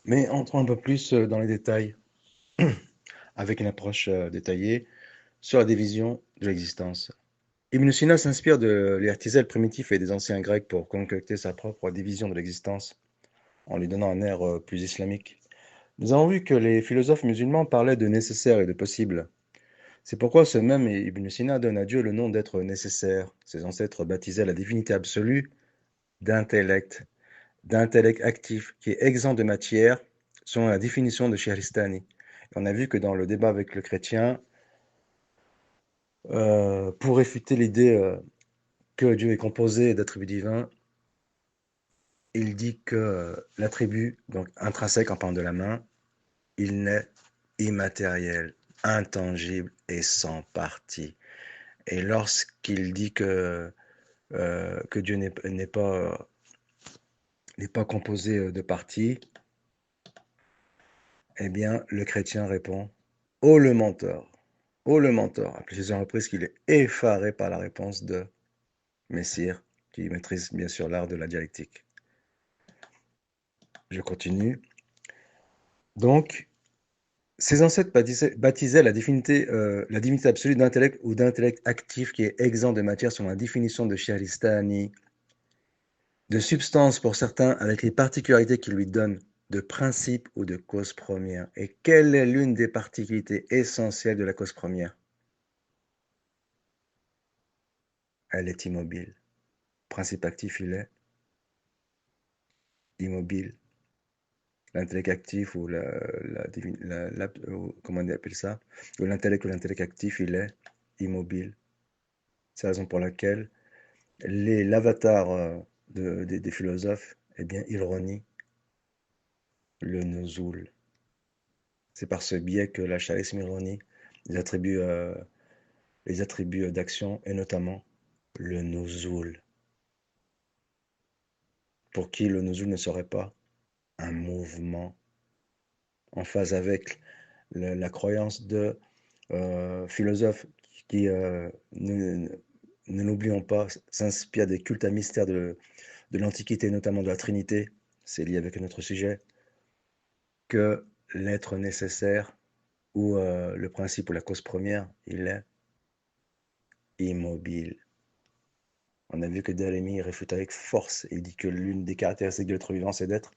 Mais entrons un peu plus dans les détails, avec une approche détaillée sur la division de l'existence. Ibn Sina s'inspire de l'artisel primitif et des anciens Grecs pour concocter sa propre division de l'existence, en lui donnant un air plus islamique. Nous avons vu que les philosophes musulmans parlaient de nécessaire et de possible. C'est pourquoi ce même Ibn Sina donne à Dieu le nom d'être nécessaire. Ses ancêtres baptisaient la divinité absolue d'intellect, d'intellect actif, qui est exempt de matière, selon la définition de Shahristani. On a vu que dans le débat avec le chrétien, pour réfuter l'idée que Dieu est composé d'attributs divins, il dit que l'attribut, donc intrinsèque en parlant de la main, il naît immatériel, intangible et sans partie. Et lorsqu'il dit que Dieu n'est pas composé de parties, eh bien, le chrétien répond: ô le menteur, ô le menteur, à plusieurs reprises qu'il est effaré par la réponse de Messire, qui maîtrise bien sûr l'art de la dialectique. Je continue. Donc, ses ancêtres baptisaient la divinité absolue d'intellect ou d'intellect actif qui est exempt de matière selon la définition de Shahristani, de substance pour certains avec les particularités qu'il lui donne, de principe ou de cause première. Et quelle est l'une des particularités essentielles de la cause première? Elle est immobile. Principe actif, il est immobile. L'intellect actif ou comment on appelle ça? Ou l'intellect actif, il est immobile. C'est la raison pour laquelle l'avatar des philosophes, eh bien, il renie le nuzul. C'est par ce biais que l'acharisme ironie les attributs d'action et notamment le nuzul, pour qui le nuzul ne serait pas un mouvement en phase avec la croyance de philosophes qui, ne l'oublions pas, s'inspirent des cultes à mystère de l'Antiquité, notamment de la Trinité, c'est lié avec notre sujet, que l'être nécessaire ou le principe ou la cause première, il est immobile. On a vu que Delemy réfute avec force et dit que l'une des caractéristiques de l'être vivant, c'est d'être,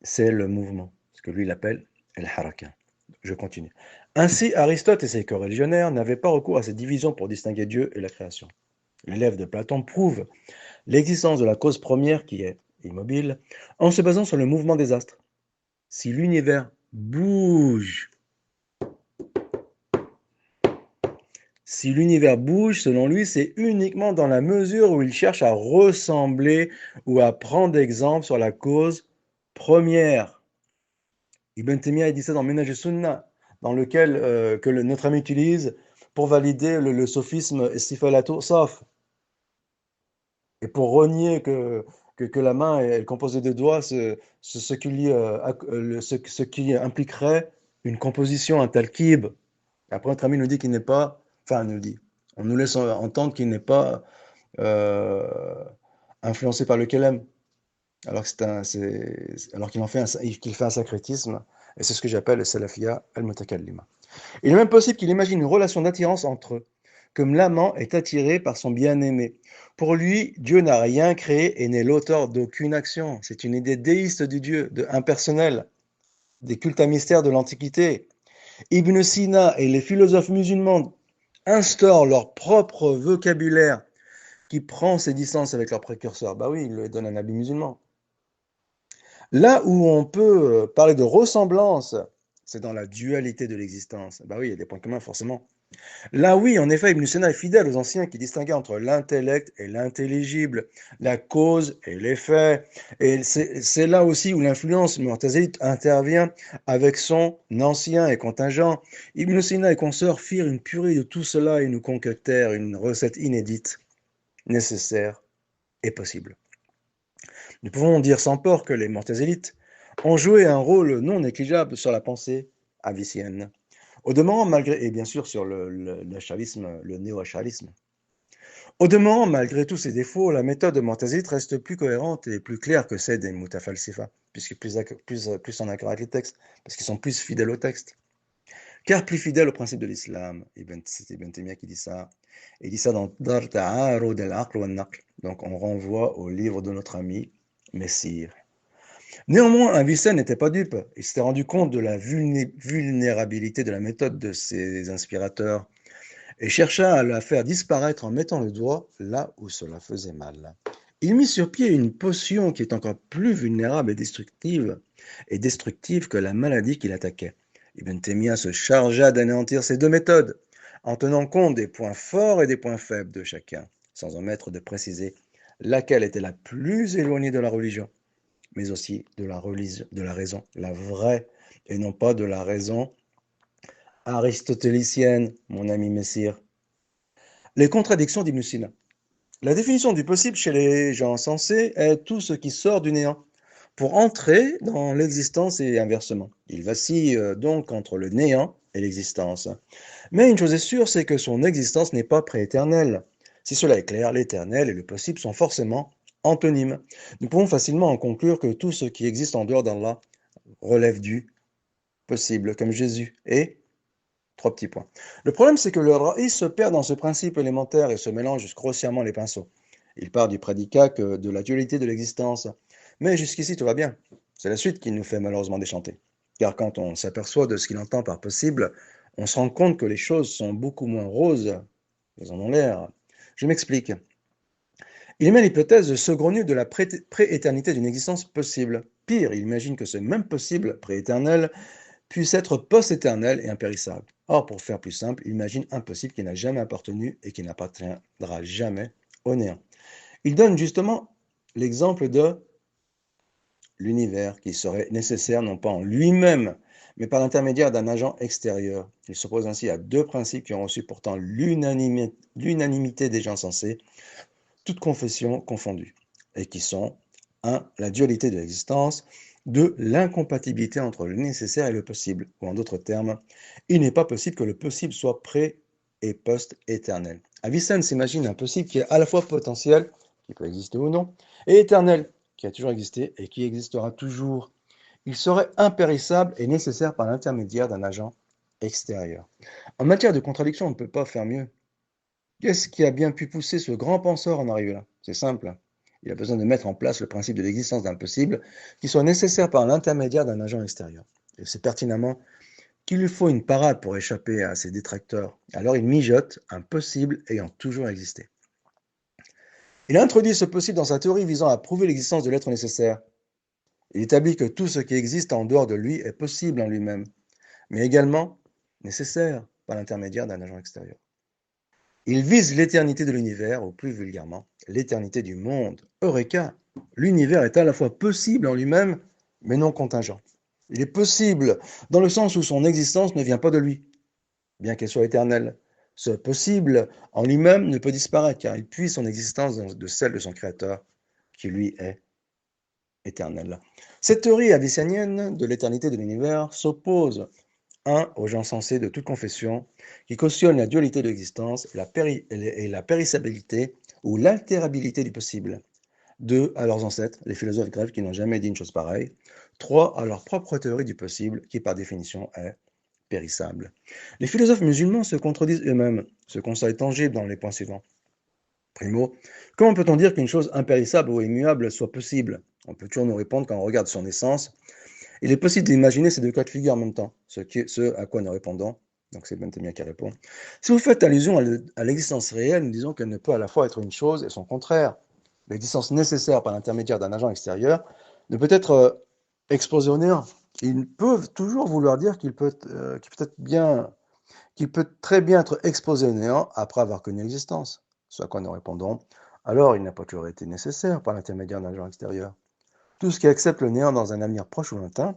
c'est le mouvement, ce que lui il appelle el-haraka. Je continue. Ainsi, Aristote et ses coreligionnaires n'avaient pas recours à cette division pour distinguer Dieu et la création. L'élève de Platon prouve l'existence de la cause première qui est immobile en se basant sur le mouvement des astres. Si l'univers bouge, Si l'univers bouge, selon lui, c'est uniquement dans la mesure où il cherche à ressembler ou à prendre exemple sur la cause première. Ibn Taymiyyah dit ça dans Minhaj al-Sunnah, dans lequel notre ami utilise pour valider le sophisme istifalato saf et pour renier que la main est composée de doigts, ce qui impliquerait une composition, un talkib. Après, notre ami nous dit qu'il n'est pas, enfin, nous dit, on nous laisse entendre qu'il n'est pas influencé par le KLM, alors alors qu'il fait un sacrétisme, et c'est ce que j'appelle le salafia al-mutakallima. Il est même possible qu'il imagine une relation d'attirance entre eux, comme l'amant est attiré par son bien-aimé. Pour lui, Dieu n'a rien créé et n'est l'auteur d'aucune action. C'est une idée déiste du Dieu, impersonnel, des cultes à mystère de l'Antiquité. Ibn Sina et les philosophes musulmans instaurent leur propre vocabulaire qui prend ses distances avec leurs précurseurs. Bah oui, ils le donnent à un habit musulman. Là où on peut parler de ressemblance, c'est dans la dualité de l'existence. Bah oui, il y a des points communs forcément. Là oui, en effet, Ibn Sina est fidèle aux anciens qui distinguaient entre l'intellect et l'intelligible, la cause et l'effet. Et c'est là aussi où l'influence mu'tazilite intervient avec son ancien et contingent. Ibn Sina et consorts firent une purée de tout cela et nous concoctèrent une recette inédite, nécessaire et possible. Nous pouvons dire sans peur que les mu'tazilites ont joué un rôle non négligeable sur la pensée avicienne. Au demeurant, malgré, et bien sûr sur le néo-acharisme. Au demeurant, malgré tous ses défauts, la méthode de Mu'tazilite reste plus cohérente et plus claire que celle des Mutafalsifa, puisqu'ils sont plus en accord avec les textes, parce qu'ils sont plus fidèles au texte. Car plus fidèle au principe de l'islam, c'est Ibn Taymiyyah qui dit ça. Il dit ça dans Dar Ta'arud al-Aql wa al-Naql. Donc on renvoie au livre de notre ami Messire. Néanmoins, Avicenne n'était pas dupe. Il s'était rendu compte de la vulnérabilité de la méthode de ses inspirateurs et chercha à la faire disparaître en mettant le doigt là où cela faisait mal. Il mit sur pied une potion qui est encore plus vulnérable et destructive que la maladie qui l'attaquait. Ibn Taymiyyah se chargea d'anéantir ces deux méthodes, en tenant compte des points forts et des points faibles de chacun, sans omettre de préciser laquelle était la plus éloignée de la religion, mais aussi de la raison, la vraie, et non pas de la raison aristotélicienne, mon ami Messire. Les contradictions d'Ibn Sina. La définition du possible chez les gens sensés est tout ce qui sort du néant pour entrer dans l'existence et inversement. Il vacille donc entre le néant et l'existence. Mais une chose est sûre, c'est que son existence n'est pas prééternelle. Si cela est clair, l'éternel et le possible sont forcément antonymes. Nous pouvons facilement en conclure que tout ce qui existe en dehors d'Allah relève du possible, comme Jésus et trois petits points. Le problème, c'est que le raïs se perd dans ce principe élémentaire et se mélange grossièrement les pinceaux. Il part du prédicat que de la dualité de l'existence. Mais jusqu'ici, tout va bien. C'est la suite qui nous fait malheureusement déchanter. Car quand on s'aperçoit de ce qu'il entend par possible, on se rend compte que les choses sont beaucoup moins roses qu'elles en ont l'air. Je m'explique. Il met l'hypothèse saugrenue de la prééternité d'une existence possible. Pire, il imagine que ce même possible prééternel puisse être post-éternel et impérissable. Or, pour faire plus simple, il imagine un possible qui n'a jamais appartenu et qui n'appartiendra jamais au néant. Il donne justement l'exemple de l'univers qui serait nécessaire non pas en lui-même, mais par l'intermédiaire d'un agent extérieur. Il s'oppose ainsi à deux principes qui ont reçu pourtant l'unanimité des gens sensés, toutes confessions confondues, et qui sont 1. La dualité de l'existence, 2. L'incompatibilité entre le nécessaire et le possible, ou en d'autres termes, il n'est pas possible que le possible soit pré- et post-éternel. Avicenne s'imagine un possible qui est à la fois potentiel, qui peut exister ou non, et éternel, qui a toujours existé et qui existera toujours. Il serait impérissable et nécessaire par l'intermédiaire d'un agent extérieur. En matière de contradiction, on ne peut pas faire mieux. Qu'est-ce qui a bien pu pousser ce grand penseur à en arriver là? C'est simple. Il a besoin de mettre en place le principe de l'existence d'un possible qui soit nécessaire par l'intermédiaire d'un agent extérieur. Il sait pertinemment qu'il lui faut une parade pour échapper à ses détracteurs. Alors il mijote un possible ayant toujours existé. Il a introduit ce possible dans sa théorie visant à prouver l'existence de l'être nécessaire. Il établit que tout ce qui existe en dehors de lui est possible en lui-même, mais également nécessaire par l'intermédiaire d'un agent extérieur. Il vise l'éternité de l'univers, ou plus vulgairement, l'éternité du monde. Eureka! L'univers est à la fois possible en lui-même, mais non contingent. Il est possible dans le sens où son existence ne vient pas de lui, bien qu'elle soit éternelle. Ce possible en lui-même ne peut disparaître, car il puise son existence de celle de son créateur, qui lui est éternel. Cette théorie avicénienne de l'éternité de l'univers s'oppose 1. Aux gens sensés de toute confession, qui cautionnent la dualité de l'existence et la périssabilité ou l'altérabilité du possible. 2. À leurs ancêtres, les philosophes grecs qui n'ont jamais dit une chose pareille. 3. À leur propre théorie du possible, qui par définition est périssable. Les philosophes musulmans se contredisent eux-mêmes. Ce constat est tangible dans les points suivants. Primo, comment peut-on dire qu'une chose impérissable ou immuable soit possible? On peut toujours nous répondre quand on regarde son essence. Il est possible d'imaginer ces deux cas de figure en même temps, ce à quoi nous répondons. Donc c'est Ibn Taymiyyah qui répond. Si vous faites allusion à l'existence réelle, nous disons qu'elle ne peut à la fois être une chose et son contraire. L'existence nécessaire par l'intermédiaire d'un agent extérieur ne peut être exposée au néant. Ils peuvent toujours vouloir dire qu'il peut très bien être exposé au néant après avoir connu l'existence. Ce à quoi nous répondons, alors il n'a pas toujours été nécessaire par l'intermédiaire d'un agent extérieur. Tout ce qui accepte le néant dans un avenir proche ou lointain,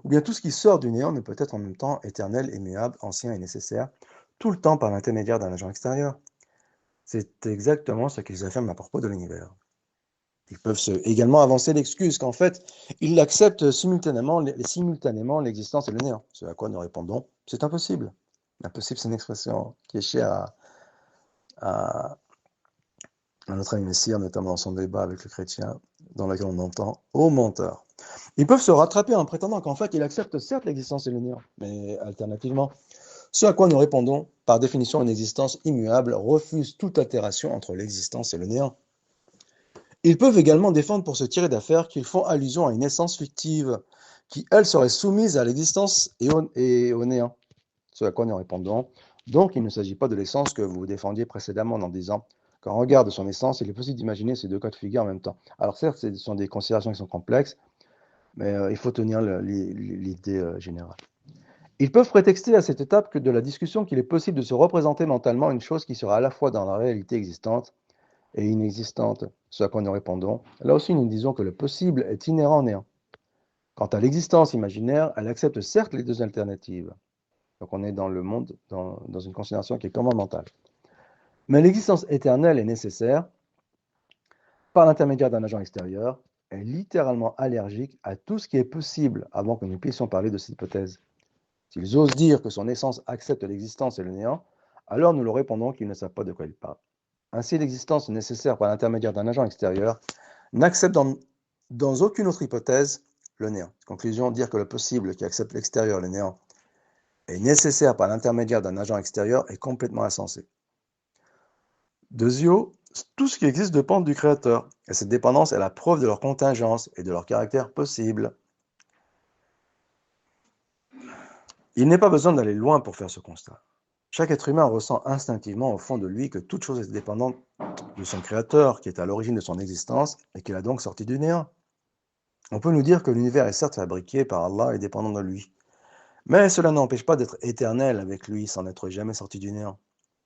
ou bien tout ce qui sort du néant ne peut être en même temps éternel, immuable, ancien et nécessaire, tout le temps par l'intermédiaire d'un agent extérieur. C'est exactement ce qu'ils affirment à propos de l'univers. Ils peuvent également avancer l'excuse qu'en fait, ils acceptent simultanément l'existence et le néant. Ce à quoi nous répondons, c'est impossible. Impossible, c'est une expression qui est chère à notre ami Messire, notamment dans son débat avec le chrétien, dans lequel on entend « ô menteur ». Ils peuvent se rattraper en prétendant qu'en fait, il accepte certes l'existence et le néant, mais alternativement, ce à quoi nous répondons, par définition, une existence immuable refuse toute altération entre l'existence et le néant. Ils peuvent également défendre pour se tirer d'affaire qu'ils font allusion à une essence fictive, qui, elle, serait soumise à l'existence et au néant. Ce à quoi nous répondons, donc il ne s'agit pas de l'essence que vous défendiez précédemment en disant qu'en regard de son essence, il est possible d'imaginer ces deux cas de figure en même temps. Alors certes, ce sont des considérations qui sont complexes, mais il faut tenir l'idée générale. Ils peuvent prétexter à cette étape de la discussion qu'il est possible de se représenter mentalement une chose qui sera à la fois dans la réalité existante et inexistante, ce à quoi nous répondons. Là aussi, nous disons que le possible est inhérent au néant. Quant à l'existence imaginaire, elle accepte certes les deux alternatives. Donc on est dans le monde, dans une considération qui est purement mentale. Mais l'existence éternelle est nécessaire par l'intermédiaire d'un agent extérieur, est littéralement allergique à tout ce qui est possible avant que nous puissions parler de cette hypothèse. S'ils osent dire que son essence accepte l'existence et le néant, alors nous leur répondons qu'ils ne savent pas de quoi ils parlent. Ainsi, l'existence nécessaire par l'intermédiaire d'un agent extérieur n'accepte dans aucune autre hypothèse le néant. Conclusion, dire que le possible qui accepte l'extérieur, le néant, est nécessaire par l'intermédiaire d'un agent extérieur est complètement insensé. Deuxièmement, tout ce qui existe dépend du Créateur, et cette dépendance est la preuve de leur contingence et de leur caractère possible. Il n'est pas besoin d'aller loin pour faire ce constat. Chaque être humain ressent instinctivement au fond de lui que toute chose est dépendante de son Créateur, qui est à l'origine de son existence, et qu'il a donc sorti du néant. On peut nous dire que l'univers est certes fabriqué par Allah et dépendant de lui, mais cela n'empêche pas d'être éternel avec lui sans n'être jamais sorti du néant.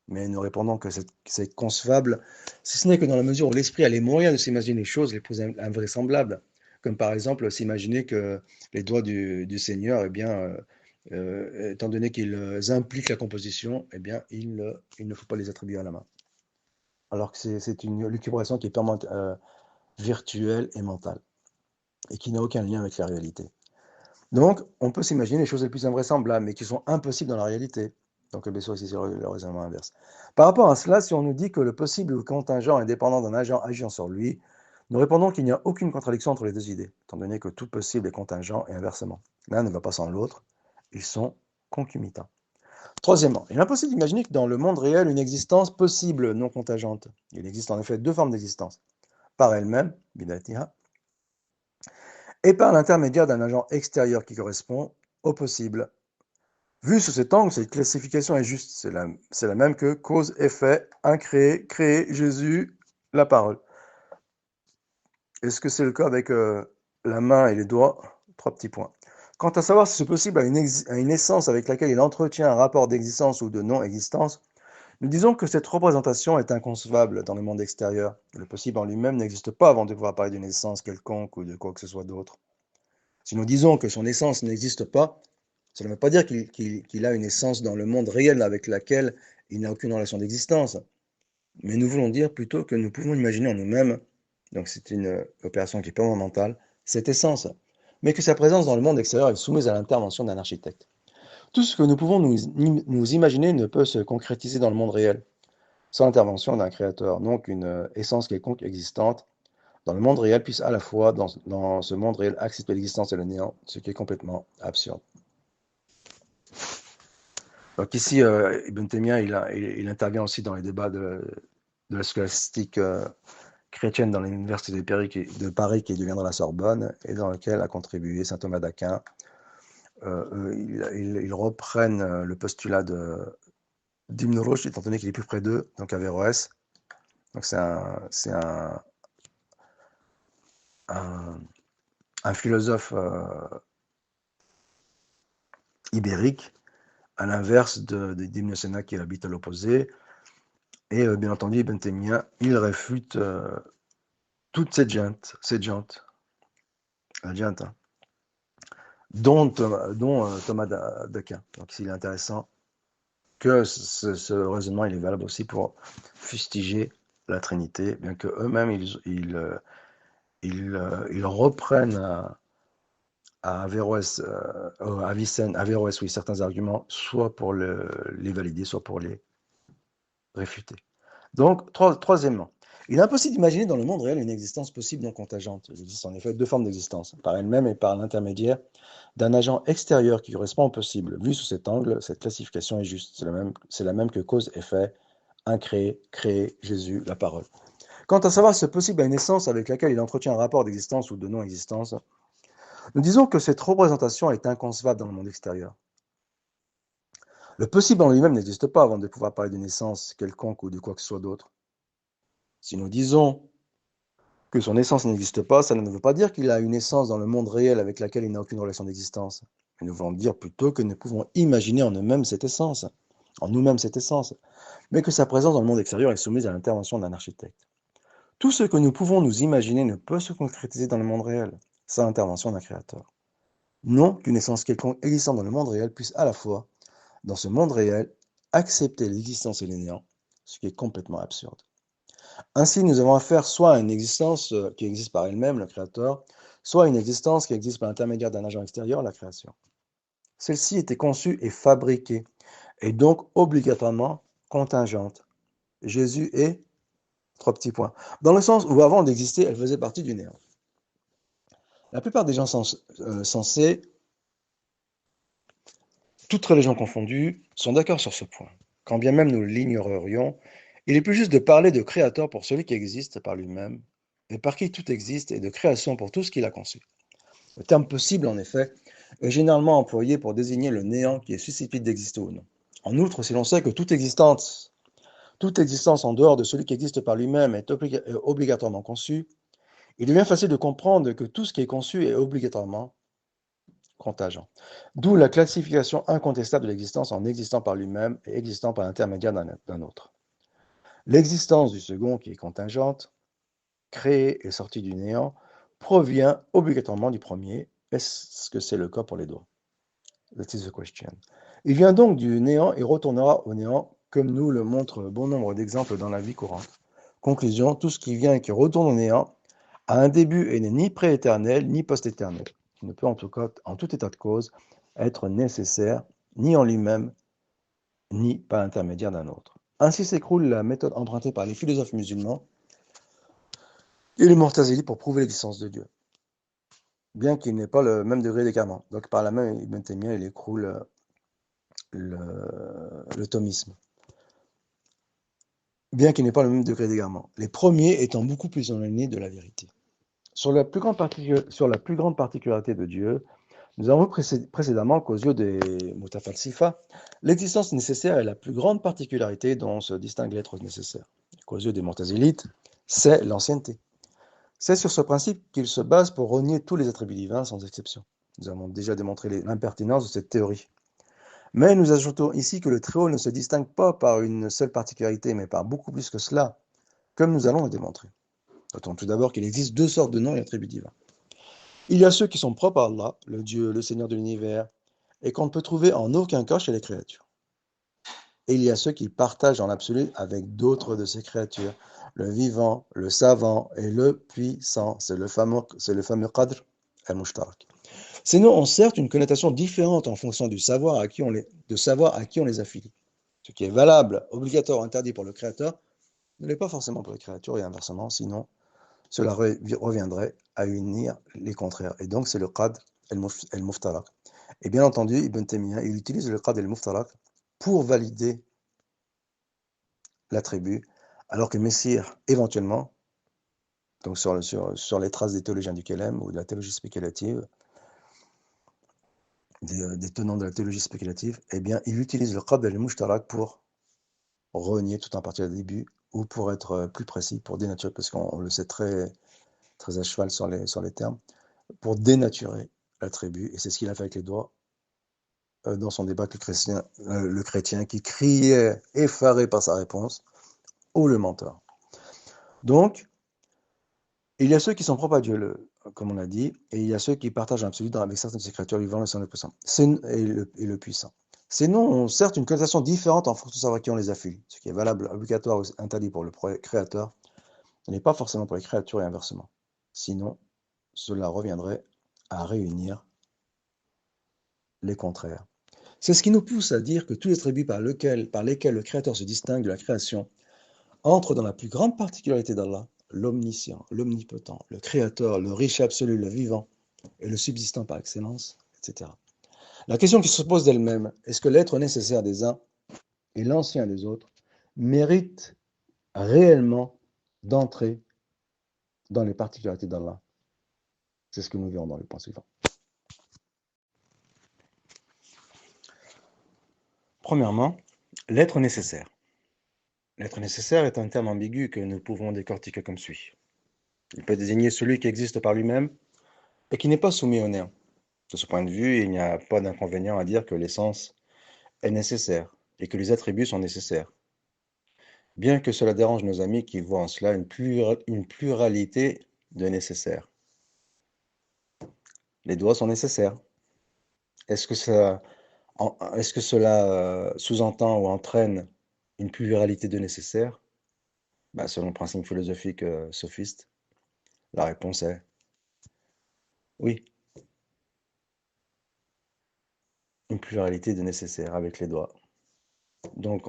Mais nous répondons que c'est concevable, si ce n'est que dans la mesure où l'esprit a les moyens de s'imaginer les choses les plus invraisemblables, comme par exemple s'imaginer que les doigts du Seigneur, eh bien, étant donné qu'ils impliquent la composition, eh bien, il ne faut pas les attribuer à la main. Alors que c'est une lucubration qui est purement virtuelle et mentale, et qui n'a aucun lien avec la réalité. Donc, on peut s'imaginer les choses les plus invraisemblables, mais qui sont impossibles dans la réalité. Donc, bien sûr, ici, c'est le raisonnement inverse. Par rapport à cela, si on nous dit que le possible ou contingent est dépendant d'un agent agissant sur lui, nous répondons qu'il n'y a aucune contradiction entre les deux idées, étant donné que tout possible est contingent et inversement. L'un ne va pas sans l'autre, ils sont concomitants. Troisièmement, il est impossible d'imaginer que dans le monde réel, une existence possible non contingente. Il existe en effet deux formes d'existence, par elle-même, bidatiha, et par l'intermédiaire d'un agent extérieur qui correspond au possible. Vu sous cet angle, cette classification est juste. C'est la même que cause-effet, incréé, créé, Jésus, la parole. Est-ce que c'est le cas avec la main et les doigts? 3 petits points. Quant à savoir si c'est possible à une essence avec laquelle il entretient un rapport d'existence ou de non-existence, nous disons que cette représentation est inconcevable dans le monde extérieur. Le possible en lui-même n'existe pas avant de pouvoir parler d'une essence quelconque ou de quoi que ce soit d'autre. Si nous disons que son essence n'existe pas, ça ne veut pas dire qu'il a une essence dans le monde réel avec laquelle il n'a aucune relation d'existence. Mais nous voulons dire plutôt que nous pouvons imaginer en nous-mêmes, donc c'est une opération qui est purement mentale, cette essence, mais que sa présence dans le monde extérieur est soumise à l'intervention d'un architecte. Tout ce que nous pouvons nous imaginer ne peut se concrétiser dans le monde réel, sans l'intervention d'un créateur, donc une essence quelconque existante dans le monde réel puisse à la fois, dans ce monde réel, accepter l'existence et le néant, ce qui est complètement absurde. Donc ici, Ibn Taymiyyah, il intervient aussi dans les débats de la scolastique chrétienne dans l'université de Paris qui deviendra la Sorbonne, et dans lequel a contribué saint Thomas d'Aquin. Ils reprennent le postulat d'Ibn Rushd, étant donné qu'il est plus près d'eux, donc Averroès. Donc c'est un philosophe ibérique, à l'inverse d'Ibn Sina qui habite à l'opposé. Et bien entendu, Ibn Taymiyyah, il réfute toute cette gente, la gente, hein, dont Thomas d'Aquin. Donc il est intéressant que ce raisonnement il est valable aussi pour fustiger la Trinité, bien que eux-mêmes ils reprennent à Averroès, à Averroès, oui, certains arguments, soit pour les valider, soit pour les réfuter. Donc, troisièmement, Il est impossible d'imaginer dans le monde réel une existence possible non contingente. Il existe en effet deux formes d'existence, par elle-même et par l'intermédiaire d'un agent extérieur qui correspond au possible. Vu sous cet angle, cette classification est juste. C'est la même que cause-effet, incréé, créé, Jésus, la parole. Quant à savoir si ce possible a une essence avec laquelle il entretient un rapport d'existence ou de non-existence, nous disons que cette représentation est inconcevable dans le monde extérieur. Le possible en lui-même n'existe pas avant de pouvoir parler d'une essence quelconque ou de quoi que ce soit d'autre. Si nous disons que son essence n'existe pas, ça ne veut pas dire qu'il a une essence dans le monde réel avec laquelle il n'a aucune relation d'existence. Mais nous voulons dire plutôt que nous pouvons imaginer en nous-mêmes cette essence, mais que sa présence dans le monde extérieur est soumise à l'intervention d'un architecte. Tout ce que nous pouvons nous imaginer ne peut se concrétiser dans le monde réel, sans l'intervention d'un créateur. Non qu'une essence quelconque existant dans le monde réel puisse à la fois, dans ce monde réel, accepter l'existence et le néant, ce qui est complètement absurde. Ainsi, nous avons affaire soit à une existence qui existe par elle-même, le créateur, soit à une existence qui existe par l'intermédiaire d'un agent extérieur, la création. Celle-ci était conçue et fabriquée, et donc obligatoirement contingente. Jésus est, trois petits points, dans le sens où avant d'exister, elle faisait partie du néant. La plupart des gens sensés, toutes religions confondues, sont d'accord sur ce point. Quand bien même nous l'ignorerions, il est plus juste de parler de créateur pour celui qui existe par lui-même, et par qui tout existe, et de création pour tout ce qu'il a conçu. Le terme possible, en effet, est généralement employé pour désigner le néant qui est susceptible d'exister ou non. En outre, si l'on sait que toute existence en dehors de celui qui existe par lui-même est obligatoirement conçue, il devient facile de comprendre que tout ce qui est conçu est obligatoirement contingent. D'où la classification incontestable de l'existence en existant par lui-même et existant par l'intermédiaire d'un autre. L'existence du second, qui est contingente, créée et sortie du néant, provient obligatoirement du premier. Est-ce que c'est le cas pour les deux? That is the question. Il vient donc du néant et retournera au néant, comme nous le montrent bon nombre d'exemples dans la vie courante. Conclusion, tout ce qui vient et qui retourne au néant a un début et n'est ni prééternel ni post-éternel, qui ne peut en tout état de cause être nécessaire ni en lui-même ni par l'intermédiaire d'un autre. Ainsi s'écroule la méthode empruntée par les philosophes musulmans et les Mu'tazili pour prouver l'existence de Dieu, bien qu'il n'ait pas le même degré d'écartement. Donc par la même, Ibn Taymiyyah, il écroule le thomisme, bien qu'il n'ait pas le même degré d'égarement. Les premiers étant beaucoup plus éloignés de la vérité. Sur la plus grande particularité de Dieu, nous avons vu précédemment qu'aux yeux des Mutafalsifa, l'existence nécessaire est la plus grande particularité dont se distingue l'être nécessaire. Qu'aux yeux des Mu'tazilites, c'est l'ancienneté. C'est sur ce principe qu'ils se basent pour renier tous les attributs divins sans exception. Nous avons déjà démontré l'impertinence de cette théorie. Mais nous ajoutons ici que le Très-Haut ne se distingue pas par une seule particularité, mais par beaucoup plus que cela, comme nous allons le démontrer. Notons tout d'abord qu'il existe deux sortes de noms et attributs divins. Il y a ceux qui sont propres à Allah, le Dieu, le Seigneur de l'univers, et qu'on ne peut trouver en aucun cas chez les créatures. Et il y a ceux qui partagent en l'absolu avec d'autres de ces créatures, le vivant, le savant et le puissant. C'est le fameux Qadr al-Mushtarak. Ces noms ont certes une connotation différente en fonction du savoir à qui on les affilie. Ce qui est valable, obligatoire, interdit pour le créateur, ne l'est pas forcément pour les créatures et inversement, sinon cela reviendrait à unir les contraires. Et donc c'est le Qadr al-Muftarak. Et bien entendu, Ibn Taymiyyah, il utilise le Qadr al-Muftarak pour valider l'attribut, alors que Messire, éventuellement, donc sur les traces des théologiens du Kelem ou de la théologie spéculative, des tenants de la théologie spéculative, eh bien, il utilise le Qadr al-Mushtarak pour renier tout en partie au début, ou pour être plus précis, pour dénaturer, parce qu'on le sait très, très à cheval sur les termes, pour dénaturer l'attribut, et c'est ce qu'il a fait avec les doigts dans son débat avec le chrétien qui criait, effaré par sa réponse, ou le menteur. Donc, il y a ceux qui sont propres à Dieu, comme on l'a dit, et il y a ceux qui partagent l'absolu avec certaines de ces créatures vivantes, le Saint, le puissant, et le puissant. Ces noms ont certes une connotation différente en fonction de savoir qui on les affilie. Ce qui est valable, obligatoire ou interdit pour le créateur, ce n'est pas forcément pour les créatures et inversement. Sinon, cela reviendrait à réunir les contraires. C'est ce qui nous pousse à dire que tous les attributs par lesquels le créateur se distingue de la création entre dans la plus grande particularité d'Allah, l'omniscient, l'omnipotent, le créateur, le riche absolu, le vivant et le subsistant par excellence, etc. La question qui se pose d'elle-même, est-ce que l'être nécessaire des uns et l'ancien des autres mérite réellement d'entrer dans les particularités d'Allah? C'est ce que nous verrons dans le point suivant. Premièrement, l'être nécessaire. L'être nécessaire est un terme ambigu que nous pouvons décortiquer comme suit. Il peut désigner celui qui existe par lui-même et qui n'est pas soumis au néant. De ce point de vue, il n'y a pas d'inconvénient à dire que l'essence est nécessaire et que les attributs sont nécessaires. Bien que cela dérange nos amis qui voient en cela une pluralité de nécessaires. Les doigts sont nécessaires. Est-ce que cela sous-entend ou entraîne une pluralité de nécessaires? Selon le principe philosophique sophiste, la réponse est oui. Une pluralité de nécessaires avec les doigts. Donc,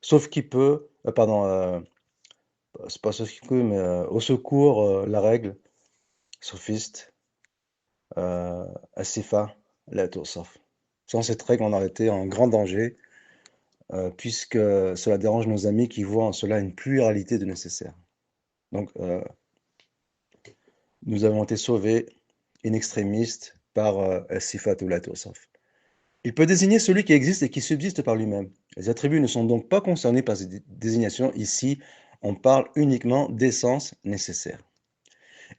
sauf qui peut, c'est pas sauf qui peut, mais au secours, la règle sophiste, as-sifa la tu'saf. Sans cette règle, on aurait été en grand danger, puisque cela dérange nos amis qui voient en cela une pluralité de nécessaires. Donc, nous avons été sauvés in extremis par as-sifat ou la tu'saf. Il peut désigner celui qui existe et qui subsiste par lui-même. Les attributs ne sont donc pas concernés par ces désignations. Ici, on parle uniquement d'essence nécessaire.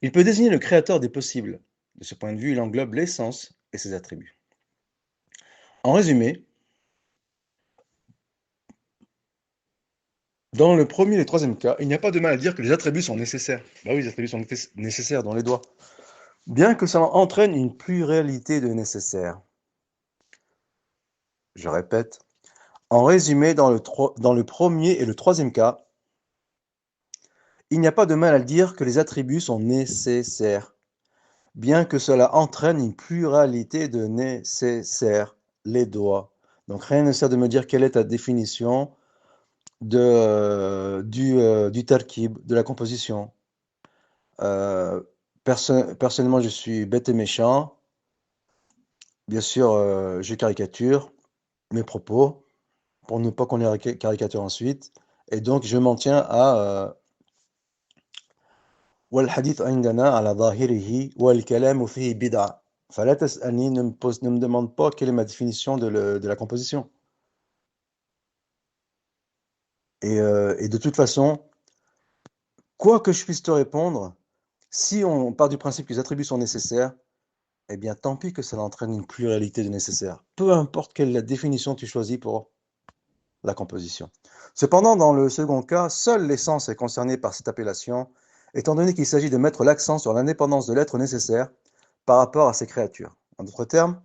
Il peut désigner le créateur des possibles. De ce point de vue, il englobe l'essence et ses attributs. En résumé, dans le premier et le troisième cas, il n'y a pas de mal à dire que les attributs sont nécessaires. Oui, les attributs sont nécessaires dans les doigts. Bien que cela entraîne une pluralité de nécessaires. Je répète, en résumé, dans le premier et le troisième cas, il n'y a pas de mal à dire que les attributs sont nécessaires, bien que cela entraîne une pluralité de nécessaires, les doigts. Donc rien ne sert de me dire quelle est ta définition du tarkib, de la composition. Personnellement, je suis bête et méchant. Bien sûr, je caricature mes propos pour ne pas qu'on les caricature ensuite. Et donc, je m'en tiens à والحديث عندنا على ظاهره والكلام فيه بدعة. فلا تسألني, ne me demande pas quelle est ma définition de la composition. Et de toute façon, quoi que je puisse te répondre, si on part du principe que les attributs sont nécessaires, eh bien tant pis que cela entraîne une pluralité de nécessaires. Peu importe quelle la définition tu choisis pour la composition. Cependant, dans le second cas, seule l'essence est concernée par cette appellation, étant donné qu'il s'agit de mettre l'accent sur l'indépendance de l'être nécessaire par rapport à ces créatures. En d'autres termes,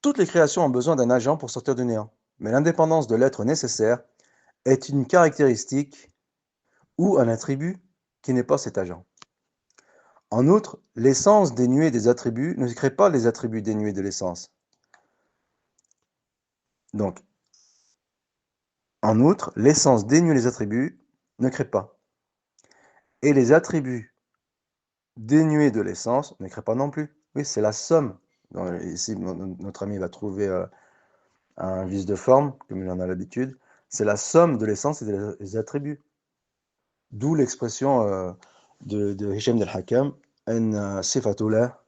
toutes les créations ont besoin d'un agent pour sortir du néant, mais l'indépendance de l'être nécessaire est une caractéristique ou un attribut qui n'est pas cet agent. En outre, l'essence dénuée des attributs ne crée pas les attributs dénués de l'essence. Donc, en outre, l'essence dénuée des attributs ne crée pas. Et les attributs dénués de l'essence ne créent pas non plus. Oui, c'est la somme. Ici, notre ami va trouver un vice de forme, comme il en a l'habitude. C'est la somme de l'essence et des attributs. D'où l'expression de Hisham al-Hakam, en sifatullah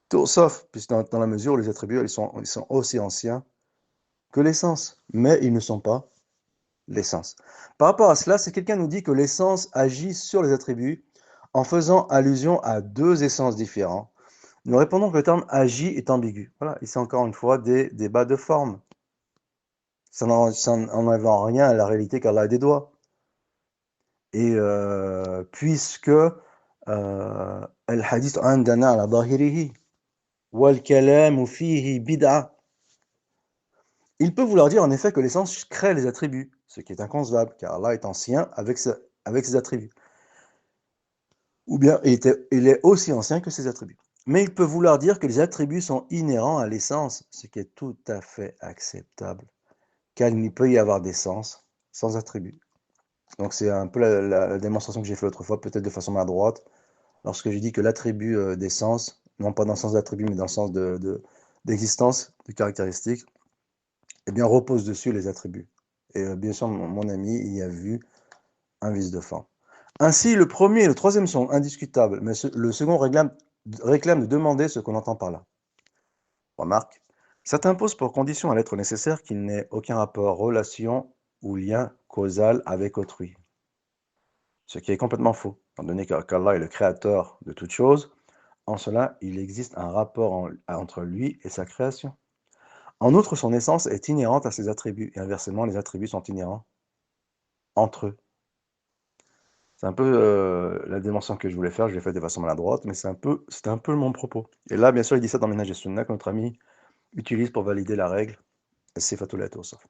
tu'saf, puisque dans la mesure où les attributs ils sont aussi anciens que l'essence, mais ils ne sont pas l'essence. Par rapport à cela, si quelqu'un nous dit que l'essence agit sur les attributs en faisant allusion à deux essences différentes, nous répondons que le terme agit est ambigu. Voilà, ici encore une fois des débats de forme. Ça n'enlève en rien à la réalité qu'Allah a des doigts. Et puisque al-hadith عندنا على ظاهره والكلام فيه بدعة. Il peut vouloir dire en effet que l'essence crée les attributs, ce qui est inconcevable, car Allah est ancien avec ses attributs. Ou bien il est aussi ancien que ses attributs. Mais il peut vouloir dire que les attributs sont inhérents à l'essence, ce qui est tout à fait acceptable, car il ne peut y avoir d'essence sans attributs. Donc c'est un peu la démonstration que j'ai fait l'autre fois, peut-être de façon maladroite, lorsque j'ai dit que l'attribut d'essence, non pas dans le sens d'attribut, mais dans le sens d'existence, de caractéristique, eh bien repose dessus les attributs. Et bien sûr, mon ami il y a vu un vice de forme. Ainsi, le premier et le troisième sont indiscutables, mais le second réclame de demander ce qu'on entend par là. Remarque, certains posent pour condition à l'être nécessaire qu'il n'ait aucun rapport, relation ou lien causal avec autrui. Ce qui est complètement faux, étant donné qu'Allah est le créateur de toutes choses. En cela, il existe un rapport entre lui et sa création. En outre, son essence est inhérente à ses attributs, et inversement, les attributs sont inhérents entre eux. C'est un peu la dimension que je voulais faire, je l'ai fait de façon maladroite, mais c'était un peu mon propos. Et là, bien sûr, il dit ça dans Minhaj as-Sunnah, que notre ami utilise pour valider la règle, Sifatul Awsaf.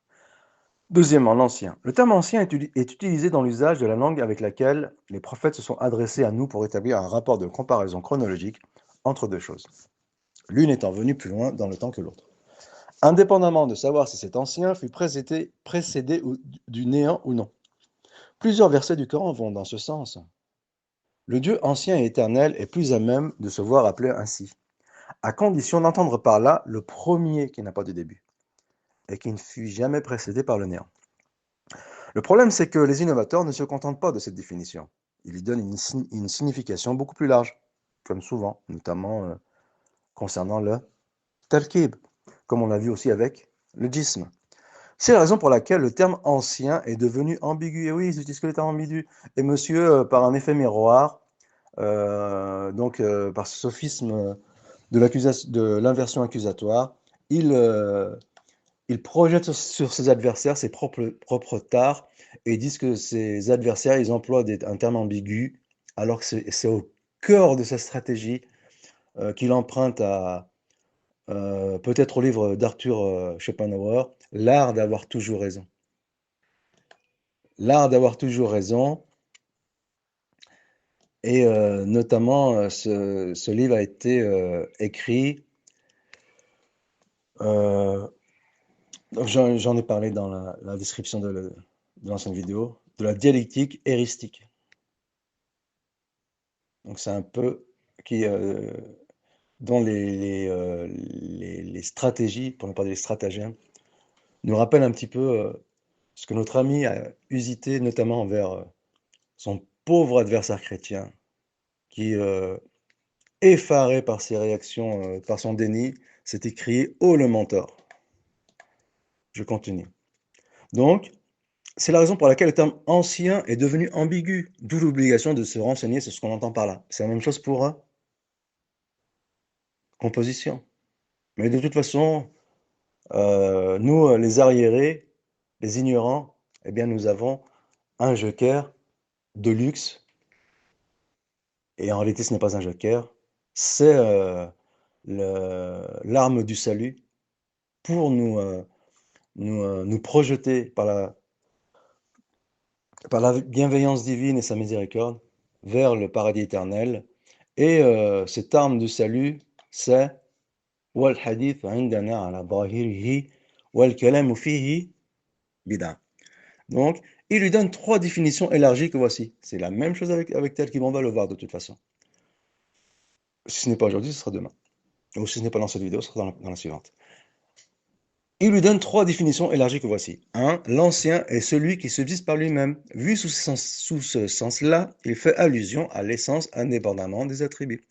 Deuxièmement, l'ancien. Le terme ancien est utilisé dans l'usage de la langue avec laquelle les prophètes se sont adressés à nous pour établir un rapport de comparaison chronologique entre deux choses, l'une étant venue plus loin dans le temps que l'autre. Indépendamment de savoir si cet ancien fut précédé du néant ou non. Plusieurs versets du Coran vont dans ce sens. Le Dieu ancien et éternel est plus à même de se voir appelé ainsi, à condition d'entendre par là le premier qui n'a pas de début, et qui ne fut jamais précédé par le néant. Le problème, c'est que les innovateurs ne se contentent pas de cette définition. Ils lui donnent une signification beaucoup plus large, comme souvent, notamment concernant le talkib, comme on l'a vu aussi avec le djism. C'est la raison pour laquelle le terme ancien est devenu ambigu. Et oui, ils utilisent que le terme ambigu. Et monsieur, par un effet miroir, par ce sophisme de l'inversion accusatoire, il, euh, il projette sur ses adversaires ses propres tares et ils disent que ses adversaires, ils emploient un terme ambigu, alors que c'est au cœur de sa stratégie qu'il emprunte peut-être au livre d'Arthur Schopenhauer, L'art d'avoir toujours raison. L'art d'avoir toujours raison, et notamment ce livre a été écrit, euh, j'en ai parlé dans la description de l'ancienne vidéo, de la dialectique héristique. Donc c'est un peu qui, dont les stratégies, pour ne pas dire les stratagèmes, nous rappellent un petit peu ce que notre ami a usité, notamment envers son pauvre adversaire chrétien, qui, effaré par ses réactions, par son déni, s'était crié: «Oh le menteur!» Je continue. Donc, c'est la raison pour laquelle le terme ancien est devenu ambigu, d'où l'obligation de se renseigner sur ce qu'on entend par là. C'est la même chose pour composition. Mais de toute façon, nous, les arriérés, les ignorants, eh bien, nous avons un joker de luxe, et en réalité, ce n'est pas un joker, c'est l'arme du salut pour nous projeter par la bienveillance divine et sa miséricorde vers le paradis éternel. Et cette arme du salut, c'est وَالْحَدِيثُ عِنْدَنَا عَلَى ظَاهِرِهِ وَالْكَلَامُ فِيهِ بِدْعَةٌ. Donc, il lui donne trois définitions élargies que voici. C'est la même chose avec tel qui m'en va le voir de toute façon. Si ce n'est pas aujourd'hui, ce sera demain. Ou si ce n'est pas dans cette vidéo, ce sera dans la suivante. Il lui donne trois définitions élargies que voici. 1. L'ancien est celui qui subsiste par lui-même. Vu sous ce sens-là, il fait allusion à l'essence indépendamment des attributs.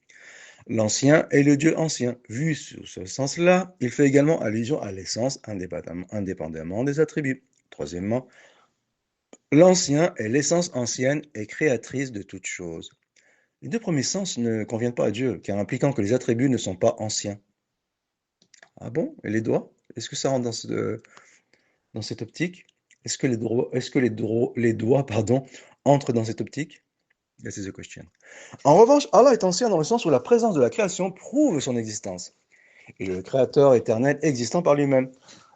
L'ancien est le Dieu ancien. Vu sous ce sens-là, il fait également allusion à l'essence indépendamment des attributs. Troisièmement, l'ancien est l'essence ancienne et créatrice de toutes choses. Les deux premiers sens ne conviennent pas à Dieu, car impliquant que les attributs ne sont pas anciens. Ah bon? Et les doigts? Est-ce que ça rentre dans cette optique? Est-ce que les doigts entrent dans cette optique? This is a question. En revanche, Allah est ancien dans le sens où la présence de la création prouve son existence. Et le Créateur éternel existant par lui-même.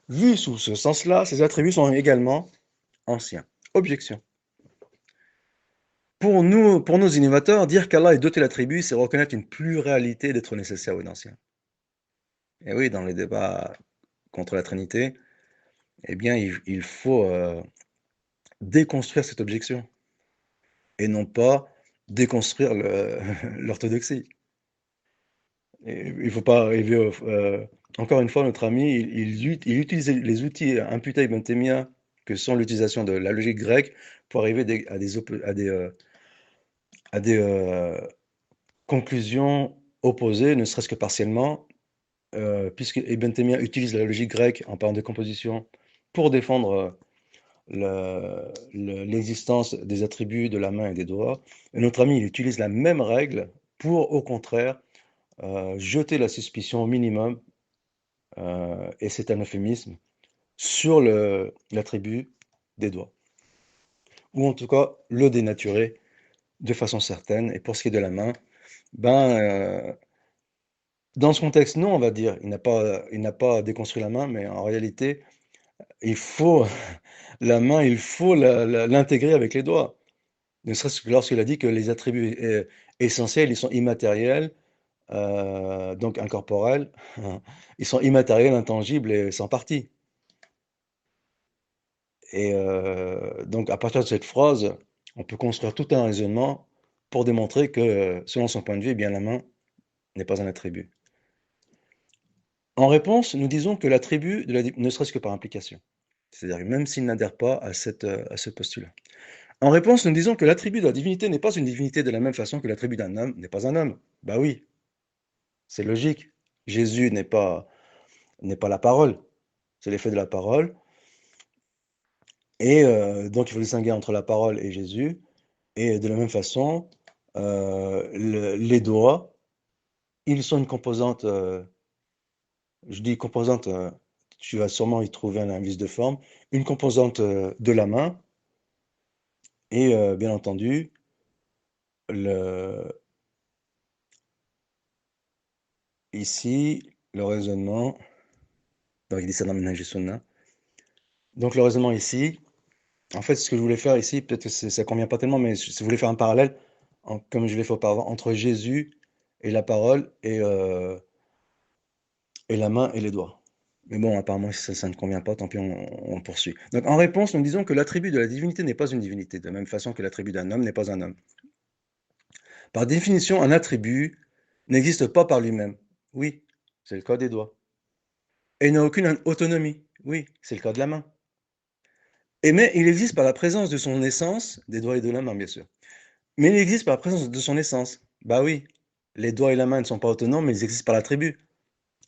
Vu sous ce sens-là, ses attributs sont également anciens. Objection. Pour nos innovateurs, dire qu'Allah est doté d'attributs, c'est reconnaître une pluralité d'êtres nécessaires ou d'anciens. Et oui, dans les débats contre la Trinité, eh bien, il faut déconstruire cette objection et non pas déconstruire l'orthodoxie. Il ne faut pas arriver encore une fois, notre ami, il utilise les outils imputés à Ibn Taymiyyah, que sont l'utilisation de la logique grecque, pour arriver à des conclusions opposées, ne serait-ce que partiellement, puisque Ibn Taymiyyah utilise la logique grecque en parlant de composition pour défendre l'existence des attributs de la main et des doigts. Et notre ami, il utilise la même règle pour, au contraire, jeter la suspicion au minimum, et c'est un euphémisme, sur l'attribut des doigts. Ou en tout cas, le dénaturer de façon certaine. Et pour ce qui est de la main, dans ce contexte, non, on va dire, il n'a pas déconstruit la main, mais en réalité, il faut la main, il faut l'intégrer avec les doigts. Ne serait-ce que lorsqu'il a dit que les attributs essentiels, ils sont immatériels, donc incorporels, ils sont immatériels, intangibles et sans partie. Et donc à partir de cette phrase, on peut construire tout un raisonnement pour démontrer que, selon son point de vue, eh bien, la main n'est pas un attribut. En réponse, nous disons que l'attribut, ne serait-ce que par implication, c'est-à-dire même s'il n'adhère pas à ce postulat. En réponse, nous disons que l'attribut de la divinité n'est pas une divinité de la même façon que l'attribut d'un homme n'est pas un homme. Bah oui, c'est logique. Jésus n'est pas la parole, c'est l'effet de la parole. Et donc il faut distinguer entre la parole et Jésus. Et de la même façon, les doigts, ils sont une composante, je dis composante, tu vas sûrement y trouver un indice de forme, une composante de la main. Et bien entendu, ici, le raisonnement, donc il dit ça dans Minhaj Sunnah. Donc le raisonnement ici, en fait, ce que je voulais faire ici, peut-être que ça ne convient pas tellement, mais je voulais faire un parallèle, comme je l'ai fait auparavant, entre Jésus et la parole et la main et les doigts. Mais bon, apparemment, si ça ne convient pas, tant pis, on poursuit. Donc en réponse, nous disons que l'attribut de la divinité n'est pas une divinité, de la même façon que l'attribut d'un homme n'est pas un homme. Par définition, un attribut n'existe pas par lui-même. Oui, c'est le cas des doigts. Et n'a aucune autonomie. Oui, c'est le cas de la main. Mais il existe par la présence de son essence, des doigts et de la main, bien sûr. Mais il existe par la présence de son essence. Bah oui, les doigts et la main ne sont pas autonomes, mais ils existent par l'attribut.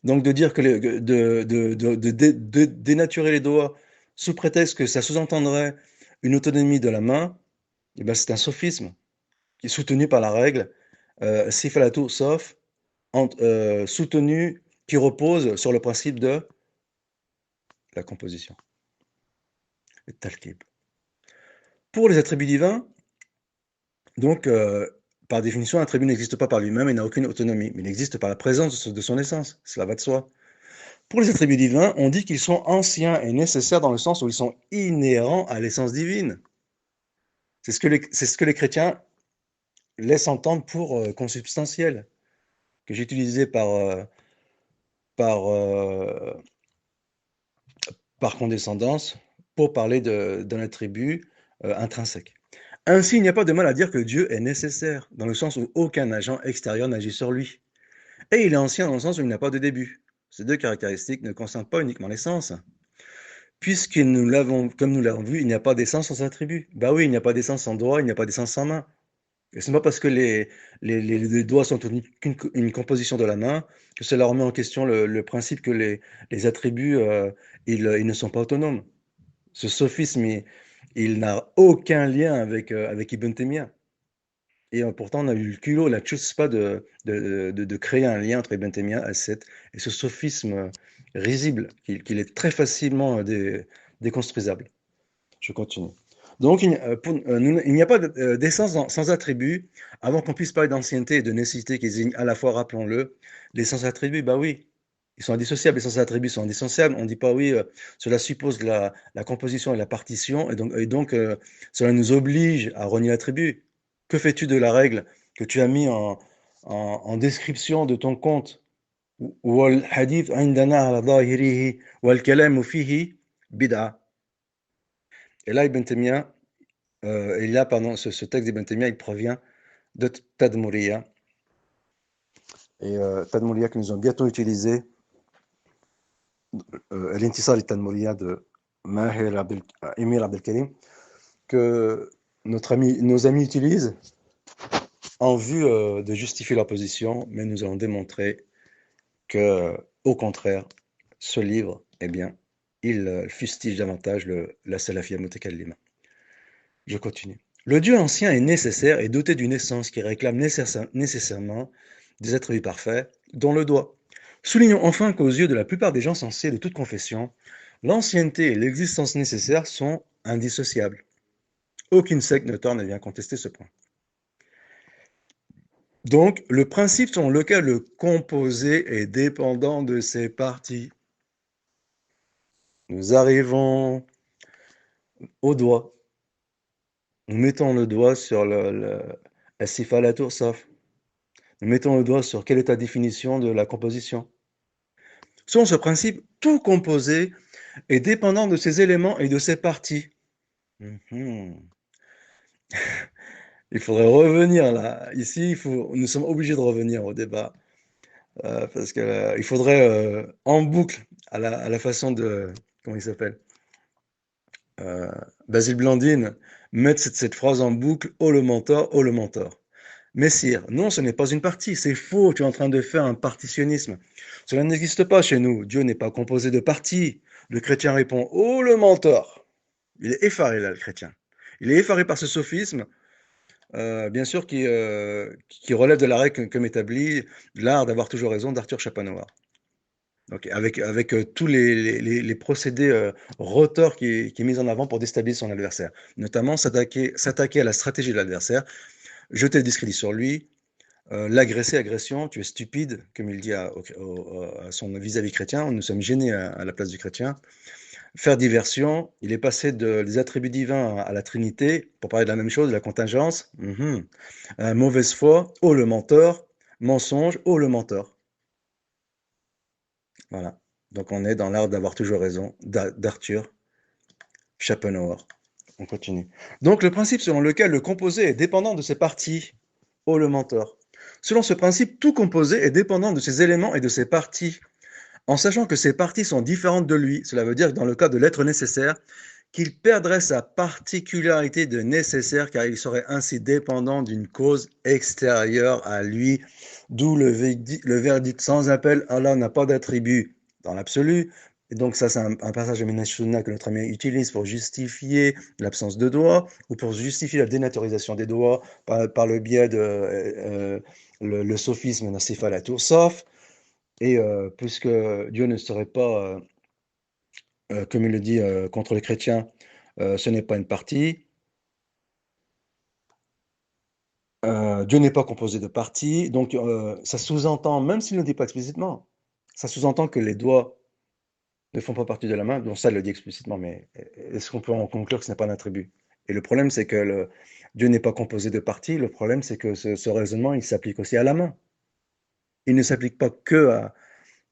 Donc de dire que de dénaturer les doigts sous prétexte que ça sous-entendrait une autonomie de la main, eh ben, c'est un sophisme qui est soutenu par la règle sifalatu sauf, soutenu, qui repose sur le principe de la composition, le talqib. Pour les attributs divins, donc, par définition, un attribut n'existe pas par lui-même et n'a aucune autonomie, mais il existe par la présence de son essence, cela va de soi. Pour les attributs divins, on dit qu'ils sont anciens et nécessaires dans le sens où ils sont inhérents à l'essence divine. C'est ce que les chrétiens laissent entendre pour consubstantiel, que j'ai utilisé par, par condescendance pour parler d'un attribut intrinsèque. Ainsi, il n'y a pas de mal à dire que Dieu est nécessaire, dans le sens où aucun agent extérieur n'agit sur lui. Et il est ancien dans le sens où il n'a pas de début. Ces deux caractéristiques ne concernent pas uniquement l'essence. Puisque comme nous l'avons vu, il n'y a pas d'essence sans attribut. Bah oui, il n'y a pas d'essence sans doigt, il n'y a pas d'essence sans main. Et ce n'est pas parce que les doigts sont une composition de la main que cela remet en question le principe que les attributs, ils ne sont pas autonomes. Ce sophisme, il n'a aucun lien avec Ibn Taymiyyah. Et pourtant, on a eu le culot, la tchuspa de créer un lien entre Ibn Taymiyyah et ce sophisme risible, qu'il est très facilement déconstruisable. Je continue. Donc, il n'y a pas d'essence sans attribut, avant qu'on puisse parler d'ancienneté et de nécessité qui désigne à la fois, rappelons-le, les sans attributs, bah oui, ils sont indissociables, les sans attributs sont indissociables. On ne dit pas oui, cela suppose la composition et la partition, et donc cela nous oblige à renier l'attribut. Que fais-tu de la règle que tu as mis en description de ton compte? والحديث عندنا على ظاهره والكلام فيه بدعة. Et là, Ibn Taymiyyah, Et là, pardon, ce texte d'Ibn Taymiyyah, il provient de Tadmuriya. Et Tadmuriya que nous allons bientôt utiliser, l'intisar al-Tadmuriya de Emir Abdelkarim, que nos amis utilisent en vue de justifier leur position, mais nous allons démontrer que, au contraire, ce livre, eh bien, il fustige davantage la salafia mutakallima. Je continue. Le Dieu ancien est nécessaire et doté d'une essence qui réclame nécessairement des attributs parfaits, dont le doit. Soulignons enfin qu'aux yeux de la plupart des gens sensés de toute confession, l'ancienneté et l'existence nécessaire sont indissociables. Aucune secte notoire ne vient contester ce point. Donc, le principe selon lequel le composé est dépendant de ses parties. Nous arrivons au doigt. Nous mettons le doigt sur la Tursaf. Nous mettons le doigt sur quelle est ta définition de la composition. Selon ce principe, tout composé est dépendant de ses éléments et de ses parties. Il faudrait revenir là. Ici, nous sommes obligés de revenir au débat. Parce qu'il faudrait en boucle, à la façon de... Comment il s'appelle Basile Blandine, mettre cette phrase en boucle, oh le mentor, oh le mentor. Messire, non, ce n'est pas une partie, c'est faux, tu es en train de faire un partitionnisme. Cela n'existe pas chez nous, Dieu n'est pas composé de parties. Le chrétien répond, oh le mentor. Il est effaré là, le chrétien. Il est effaré par ce sophisme, bien sûr, qui relève de la règle comme établie, l'art d'avoir toujours raison d'Arthur Schopenhauer. Donc, avec tous les procédés rotors qui est mis en avant pour déstabiliser son adversaire, notamment s'attaquer à la stratégie de l'adversaire, jeter le discrédit sur lui, l'agresser, agression, tu es stupide, comme il dit à son vis-à-vis chrétien, nous sommes gênés à la place du chrétien, faire diversion, il est passé des attributs divins à la Trinité, pour parler de la même chose, de la contingence, mauvaise foi, oh le menteur, mensonge, oh le menteur. Voilà. Donc on est dans l'art d'avoir toujours raison d'Arthur Schopenhauer. On continue. Donc le principe selon lequel le composé est dépendant de ses parties. Oh le menteur. Selon ce principe, tout composé est dépendant de ses éléments et de ses parties. En sachant que ces parties sont différentes de lui, cela veut dire que dans le cas de l'être nécessaire, qu'il perdrait sa particularité de nécessaire car il serait ainsi dépendant d'une cause extérieure à lui, d'où le verdict sans appel, Allah n'a pas d'attribut dans l'absolu. Et donc ça, c'est un passage de Minhaj Sunnah que notre ami utilise pour justifier l'absence de doigts ou pour justifier la dénaturisation des doigts par le biais de le sophisme Nasif al-Tour, sauf, et puisque Dieu ne serait pas comme il le dit contre les chrétiens, ce n'est pas une partie. Dieu n'est pas composé de parties, donc ça sous-entend, même s'il ne le dit pas explicitement, ça sous-entend que les doigts ne font pas partie de la main, donc ça il le dit explicitement, mais est-ce qu'on peut en conclure que ce n'est pas un attribut? Et le problème, c'est que Dieu n'est pas composé de parties, le problème, c'est que ce raisonnement, il s'applique aussi à la main. Il ne s'applique pas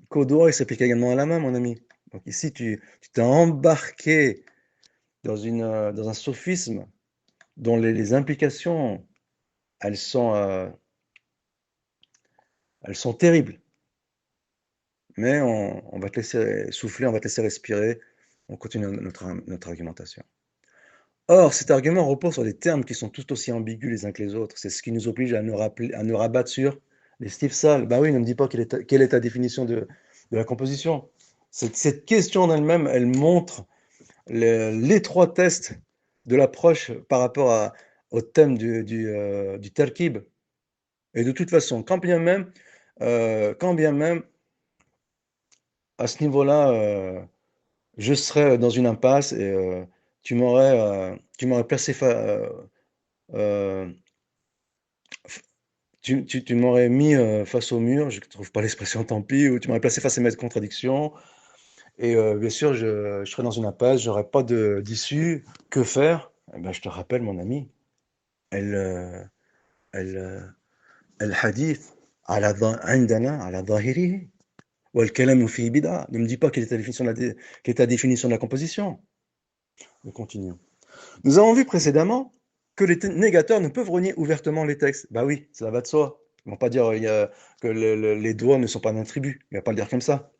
qu'aux doigts, il s'applique également à la main, mon ami. Donc ici, tu t'es embarqué dans un sophisme dont les implications, elles sont terribles. Mais on va te laisser souffler, on va te laisser respirer, on continue notre argumentation. Or, cet argument repose sur des termes qui sont tout aussi ambigus les uns que les autres. C'est ce qui nous oblige à nous rabattre sur les stifsal. Ben oui, ne me dis pas quelle est ta définition de la composition. Cette question en elle-même, elle montre l'étroitesse de l'approche par rapport au thème du tarkib. Et de toute façon, quand bien même, à ce niveau-là, je serais dans une impasse et tu m'aurais placé tu m'aurais mis face au mur, je ne trouve pas l'expression, tant pis, ou tu m'aurais placé face à mes contradictions. Et bien sûr, je serais dans une impasse, j'aurais pas d'issue. Que faire? Eh ben, je te rappelle, mon ami, ال ال الحديث عندنا على ظاهره والكلام فيه بدعة. Ne me dis pas quelle est ta définition de la composition. Nous continuons. Nous avons vu précédemment que les négateurs ne peuvent renier ouvertement les textes. Bah oui, ça va de soi. Ils vont pas dire que les doigts ne sont pas un attribut. Ils vont pas le dire comme ça.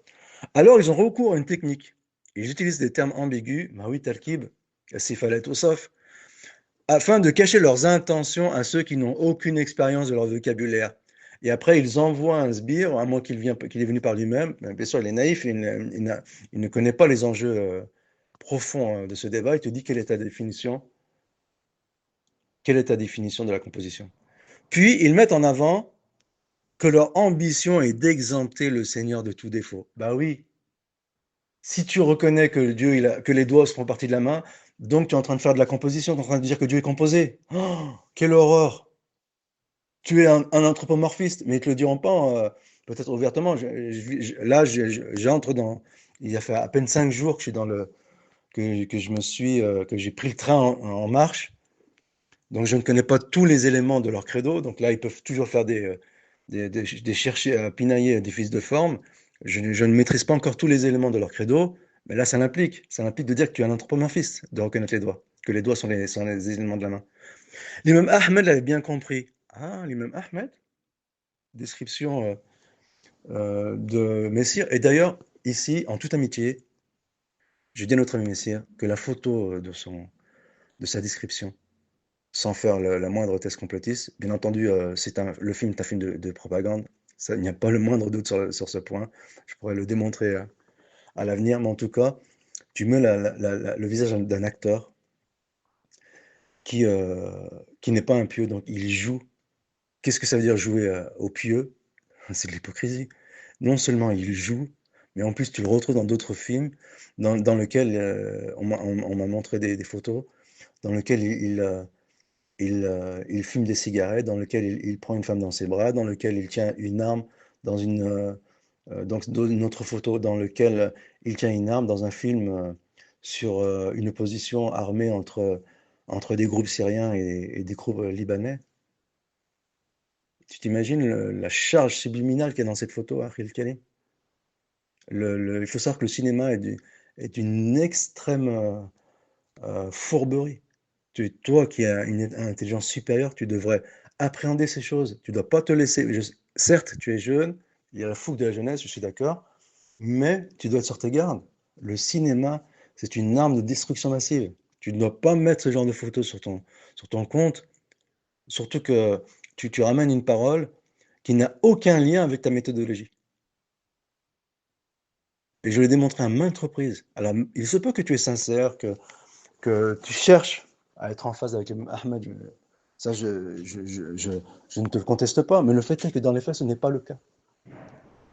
Alors, ils ont recours à une technique. Ils utilisent des termes ambigus, bah oui, talkib, s'il fallait tout sauf, afin de cacher leurs intentions à ceux qui n'ont aucune expérience de leur vocabulaire. Et après, ils envoient un sbire, à moins qu'il est venu par lui-même. Bien sûr, il est naïf, il ne connaît pas les enjeux profonds de ce débat. Il te dit quelle est ta définition de la composition. Puis, ils mettent en avant que leur ambition est d'exempter le Seigneur de tout défaut. Bah oui, si tu reconnais que que les doigts font partie de la main, donc tu es en train de faire de la composition, tu es en train de dire que Dieu est composé. Oh, quelle horreur! Tu es un anthropomorphiste, mais ils ne te le diront pas, peut-être ouvertement. Là, j'entre dans. Il y a fait à peine 5 jours que je suis dans le. Que je me suis. Que j'ai pris le train en marche. Donc, je ne connais pas tous les éléments de leur credo. Donc là, ils peuvent toujours faire des chercher à pinailler des fils de forme. Je ne maîtrise pas encore tous les éléments de leur credo, mais là, ça l'implique. Ça implique de dire que tu es un anthropomorphiste, de reconnaître les doigts, que les doigts sont les éléments de la main. L'imam Ahmed l'avait bien compris. Ah, l'imam Ahmed, description de Messire. Et d'ailleurs, ici, en toute amitié, je dis à notre ami Messire que la photo de sa description, sans faire la moindre thèse complotiste, bien entendu, le film est un film de propagande. Ça, il n'y a pas le moindre doute sur ce point. Je pourrais le démontrer à l'avenir, mais en tout cas, tu mets le visage d'un acteur qui, euh, qui n'est pas un pieux, donc il joue. Qu'est-ce que ça veut dire jouer au pieux? C'est de l'hypocrisie. Non seulement il joue, mais en plus tu le retrouves dans d'autres films dans lesquels on m'a montré des photos, dans lesquels il fume des cigarettes, dans lequel il prend une femme dans ses bras, dans lequel il tient une arme dans une autre photo dans lequel il tient une arme dans un film sur une opposition armée entre des groupes syriens et des groupes libanais. Tu t'imagines la charge subliminale qu'il y a dans cette photo, Achille Kalim? Il faut savoir que le cinéma est une extrême fourberie. Toi qui as une intelligence supérieure, tu devrais appréhender ces choses. Tu ne dois pas te laisser. Certes, tu es jeune, il y a la fougue de la jeunesse, je suis d'accord, mais tu dois être sur tes gardes. Le cinéma, c'est une arme de destruction massive. Tu ne dois pas mettre ce genre de photos sur ton compte, surtout que tu ramènes une parole qui n'a aucun lien avec ta méthodologie. Et je l'ai démontré à maintes reprises. Alors, il se peut que tu es sincère, que tu cherches à être en phase avec Ahmed. Ça, je ne te le conteste pas, mais le fait est que dans les faits, ce n'est pas le cas.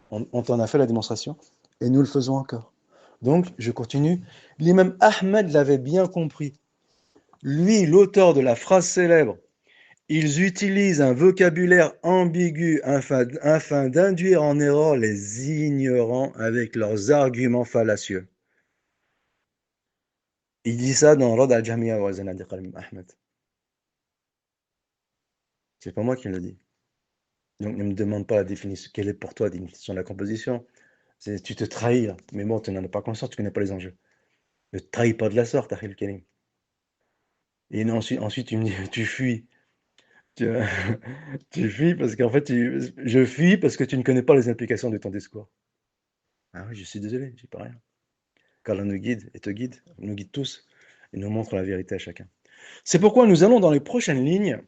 On t'en a fait la démonstration et nous le faisons encore. Donc, je continue. L'imam Ahmed l'avait bien compris. Lui, l'auteur de la phrase célèbre, ils utilisent un vocabulaire ambigu afin d'induire en erreur les ignorants avec leurs arguments fallacieux. Il dit ça dans Rad al-Jamia wa Zanadiq al-Ahmed. C'est pas moi qui le dis. Donc ne me demande pas la définition. Quelle est pour toi la définition de la composition? Tu te trahis là. Mais bon, tu n'en as pas conscience, tu connais pas les enjeux. Ne te trahis pas de la sorte, Akhil Karim. Et non, ensuite tu me dis, tu fuis. Tu, tu fuis parce qu'en fait, je fuis parce que tu ne connais pas les implications de ton discours. Ah oui, je suis désolé, j'y peux rien. Qu'Allah nous guide et te guide, nous guide tous et nous montre la vérité à chacun. C'est pourquoi nous allons dans les prochaines lignes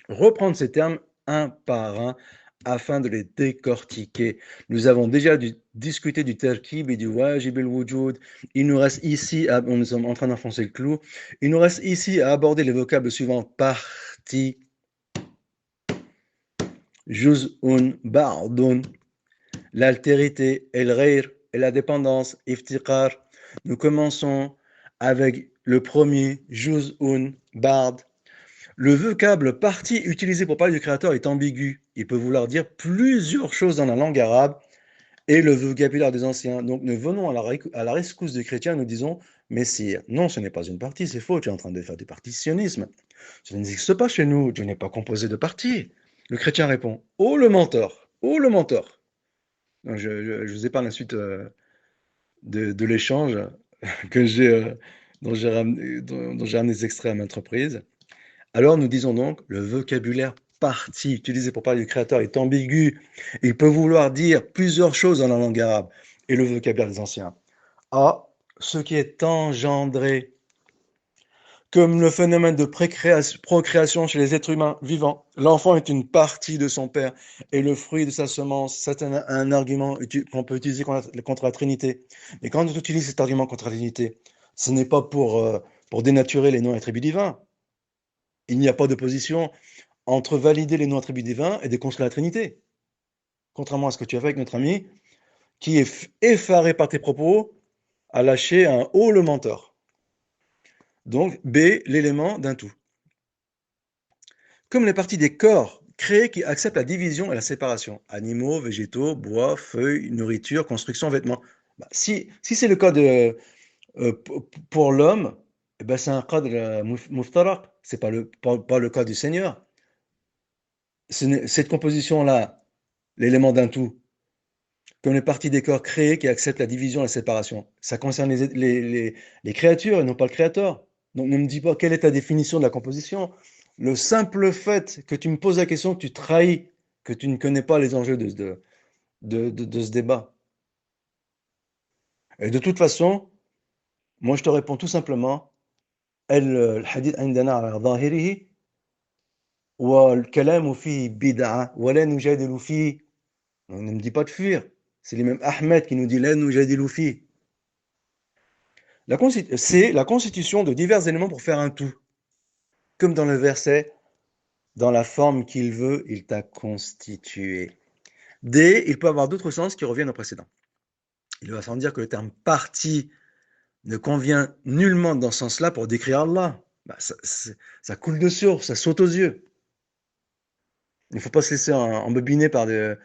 reprendre ces termes un par un afin de les décortiquer. Nous avons déjà discuté du terkib et du wajib al-wujud. Il nous reste ici, nous sommes en train d'enfoncer le clou, il nous reste ici à aborder les vocables suivants. Partie, juz'un, ba'dun, l'altérité, el-ghayr et la dépendance, iftiqar. Nous commençons avec le premier, juz'un, ba'd. Le vocable partie utilisé pour parler du Créateur est ambigu. Il peut vouloir dire plusieurs choses dans la langue arabe et le vocabulaire des anciens. Donc nous venons à la rescousse des chrétiens, nous disons, Messire, non, ce n'est pas une partie, c'est faux, tu es en train de faire du partitionnisme. Ça n'existe pas chez nous, Dieu n'est pas composé de parties. Le chrétien répond, oh le menteur, oh le menteur. Donc, je vous épargne la suite de l'échange que j'ai dont j'ai ramené des extraits à maintes reprises. Alors nous disons donc, le vocabulaire partie utilisé pour parler du Créateur est ambigu. Il peut vouloir dire plusieurs choses dans la langue arabe et le vocabulaire des anciens. A, ce qui est engendré, comme le phénomène de procréation chez les êtres humains vivants. L'enfant est une partie de son père et le fruit de sa semence. C'est un argument qu'on peut utiliser contre la Trinité. Mais quand on utilise cet argument contre la Trinité, ce n'est pas pour dénaturer les non-attributs divins. Il n'y a pas d'opposition entre valider les non-attributs divins et déconstruire la Trinité. Contrairement à ce que tu as fait avec notre ami, qui est effaré par tes propos, a lâché un haut le menteur. Donc, B, l'élément d'un tout. Comme les parties des corps créés qui acceptent la division et la séparation. Animaux, végétaux, bois, feuilles, nourriture, construction, vêtements. Si c'est le cas pour l'homme, c'est un cas de muftaraq, c'est pas le cas du Seigneur. Cette composition-là, l'élément d'un tout, comme les parties des corps créés qui acceptent la division et la séparation, ça concerne les créatures et non pas le créateur. Donc ne me dis pas quelle est ta définition de la composition. Le simple fait que tu me poses la question, tu trahis que tu ne connais pas les enjeux de ce débat. Et de toute façon, moi je te réponds tout simplement, الحديث عندنا على ظاهره والكلام فيه بدعة ولا نجادل فيه. On ne me dit pas de fuir. C'est l'imam Ahmed qui nous dit la nujadilu fi. C'est la constitution de divers éléments pour faire un tout. Comme dans le verset, dans la forme qu'il veut, il t'a constitué. D, il peut avoir d'autres sens qui reviennent au précédent. Il va sans dire que le terme partie ne convient nullement dans ce sens-là pour décrire Allah. Ça coule de source, ça saute aux yeux. Il ne faut pas se laisser embobiner par des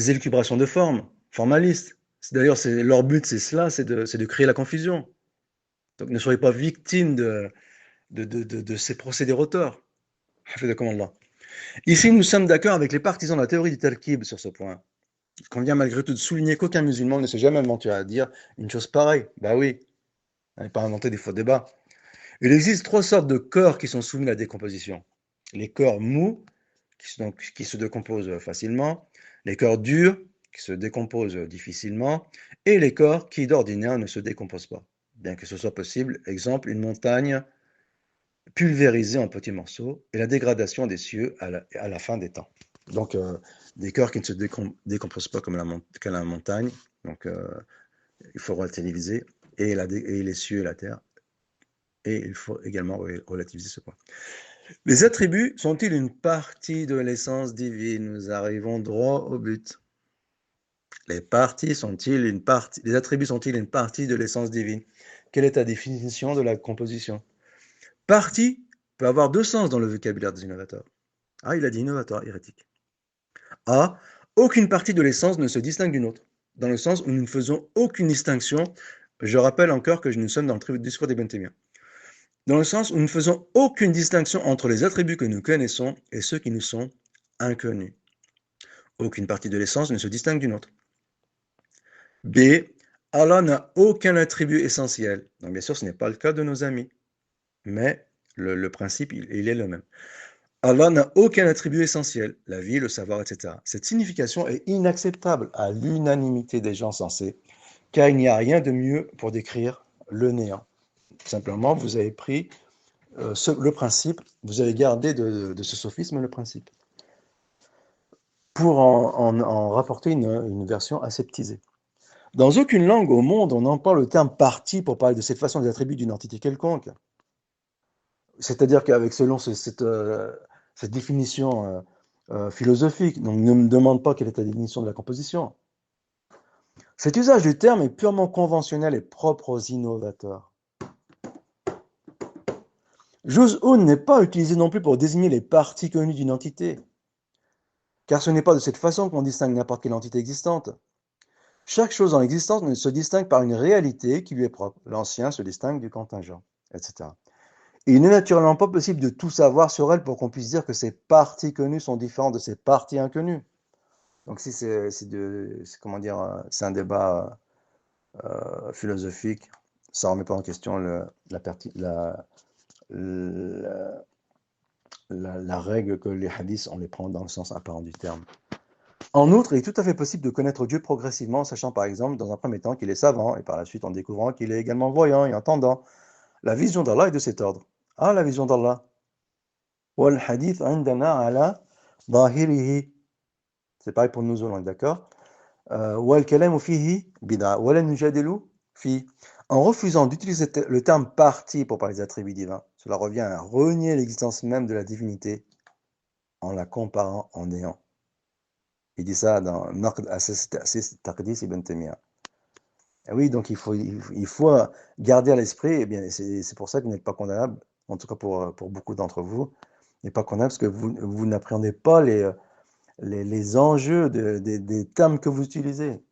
élucubrations de forme, formalistes. D'ailleurs, leur but, c'est cela, c'est de créer la confusion. Donc ne soyez pas victime de ces procédés roteurs. Ici, nous sommes d'accord avec les partisans de la théorie du Talkib sur ce point. Il convient malgré tout de souligner qu'aucun musulman ne s'est jamais aventuré à dire une chose pareille. Bah oui, on n'a pas inventé des faux débats. Il existe trois sortes de corps qui sont soumis à la décomposition. Les corps mous, qui se décomposent facilement, les corps durs, qui se décomposent difficilement, et les corps qui d'ordinaire ne se décomposent pas. Bien que ce soit possible, exemple, une montagne pulvérisée en petits morceaux et la dégradation des cieux à la fin des temps. Donc, des corps qui ne se décomposent pas comme la montagne, donc il faut relativiser, et les cieux et la terre, et il faut également relativiser ce point. Les attributs sont-ils une partie de l'essence divine? Nous arrivons droit au but. Les attributs sont-ils une partie de l'essence divine? Quelle est ta définition de la composition? Partie peut avoir deux sens dans le vocabulaire des innovateurs. Ah, il a dit innovateur, hérétique. A, aucune partie de l'essence ne se distingue d'une autre, dans le sens où nous ne faisons aucune distinction. Je rappelle encore que nous sommes dans le discours des Ibn Taymiyyah. Dans le sens où nous ne faisons aucune distinction entre les attributs que nous connaissons et ceux qui nous sont inconnus. Aucune partie de l'essence ne se distingue d'une autre. B, Allah n'a aucun attribut essentiel. Donc bien sûr, ce n'est pas le cas de nos amis, mais le principe, il est le même. Allah n'a aucun attribut essentiel, la vie, le savoir, etc. Cette signification est inacceptable à l'unanimité des gens sensés, car il n'y a rien de mieux pour décrire le néant. Simplement, vous avez pris le principe, vous avez gardé de ce sophisme le principe, pour en rapporter une version aseptisée. Dans aucune langue au monde, on emploie le terme partie pour parler de cette façon des attributs d'une entité quelconque. C'est-à-dire qu'avec selon cette définition philosophique, donc ne me demande pas quelle est ta définition de la composition. Cet usage du terme est purement conventionnel et propre aux innovateurs. Juz'un n'est pas utilisé non plus pour désigner les parties connues d'une entité, car ce n'est pas de cette façon qu'on distingue n'importe quelle entité existante. Chaque chose en existence se distingue par une réalité qui lui est propre. L'ancien se distingue du contingent, etc. Et il n'est naturellement pas possible de tout savoir sur elle pour qu'on puisse dire que ces parties connues sont différentes de ces parties inconnues. Donc si c'est un débat philosophique, ça ne remet pas en question la, la règle que les hadiths, on les prend dans le sens apparent du terme. En outre, il est tout à fait possible de connaître Dieu progressivement, sachant par exemple dans un premier temps qu'il est savant, et par la suite en découvrant qu'il est également voyant et entendant. La vision d'Allah est de cet ordre. Ah, la vision d'Allah. Wal hadith indana ala zahirihi. C'est pareil pour nous, on est d'accord. Wal kalamu fihi bid'a. Wala nujadilu fi. En refusant d'utiliser le terme partie pour parler des attributs divins, cela revient à renier l'existence même de la divinité en la comparant en néant. Il dit ça dans Naqd Assis Taqdis ibn Taymiyyah. Oui, donc il faut garder à l'esprit, et bien c'est pour ça que vous n'êtes pas condamnable, en tout cas pour beaucoup d'entre vous, vous n'êtes pas condamnable parce que vous n'appréhendez pas les enjeux des termes que vous utilisez.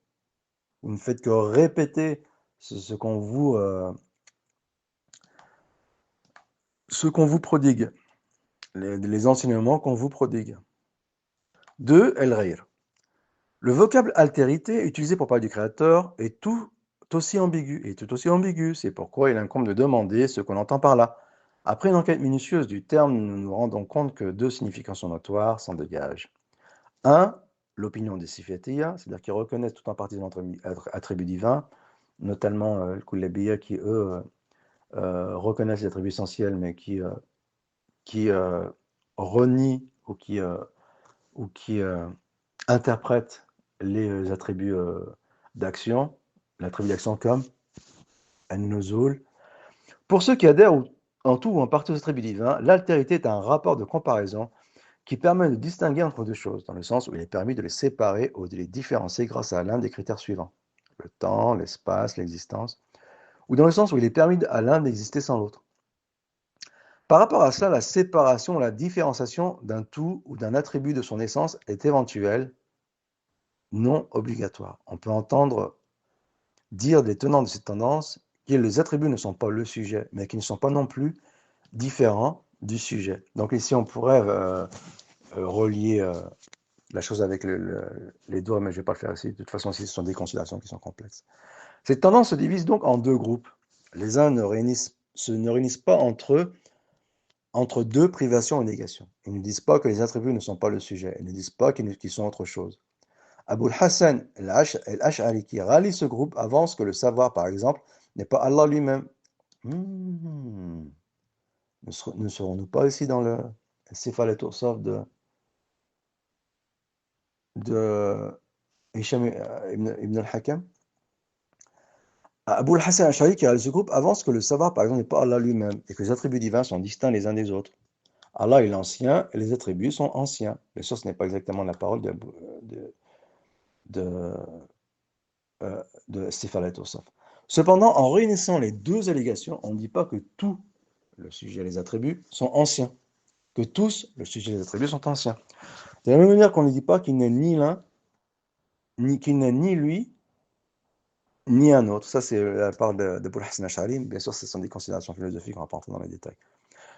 Vous ne faites que répéter ce qu'on vous prodigue, les enseignements qu'on vous prodigue. 2. El-Ghayr. Le vocable altérité, utilisé pour parler du Créateur, est tout aussi ambigu. C'est pourquoi il incombe de demander ce qu'on entend par là. Après une enquête minutieuse du terme, nous nous rendons compte que deux significations notoires s'en dégagent. 1. L'opinion des Sifatiyya, c'est-à-dire qu'ils reconnaissent tout en partie notre attribut divin, notamment le Kullabiyya qui, eux, reconnaissent les attributs essentiels, mais qui renient ou qui interprètent les attributs d'action, l'attribut d'action comme an-nuzul. Pour ceux qui adhèrent en tout ou en partie aux attributs divins, l'altérité est un rapport de comparaison qui permet de distinguer entre deux choses, dans le sens où il est permis de les séparer ou de les différencier grâce à l'un des critères suivants: le temps, l'espace, l'existence, ou dans le sens où il est permis à l'un d'exister sans l'autre. Par rapport à cela, la séparation, la différenciation d'un tout ou d'un attribut de son essence est éventuelle, non obligatoire. On peut entendre dire des tenants de cette tendance que les attributs ne sont pas le sujet, mais qu'ils ne sont pas non plus différents du sujet. Donc ici, on pourrait relier la chose avec les doigts, mais je ne vais pas le faire ici. De toute façon, ici, ce sont des considérations qui sont complexes. Cette tendance se divise donc en deux groupes. Les uns ne réunissent pas entre eux entre deux privations et négations. Ils ne disent pas que les attributs ne sont pas le sujet. Ils ne disent pas qu'ils sont autre chose. Abul Hassan el-Ash'ari, qui rallie ce groupe, avance que le savoir, par exemple, n'est pas Allah lui-même. Ne serons-nous pas ici dans le Sifal et Toursaf de Hisham ibn al-Hakam? Abul Hassan el-Ash'ari, qui rallie ce groupe, avance que le savoir, par exemple, n'est pas Allah lui-même et que les attributs divins sont distincts les uns des autres. Allah est l'ancien et les attributs sont anciens. Bien sûr, ce n'est pas exactement la parole de Sifal et Toursaf. Cependant, en réunissant les deux allégations, on ne dit pas que tout, le sujet et les attributs, sont anciens. Que tous, le sujet et les attributs, sont anciens. De la même manière qu'on ne dit pas qu'il n'est ni l'un, qu'il n'est ni lui, ni un autre. Ça, c'est la part de Abul Hassan al-Ash'ari. Bien sûr, ce sont des considérations philosophiques, on ne va pas entrer dans les détails.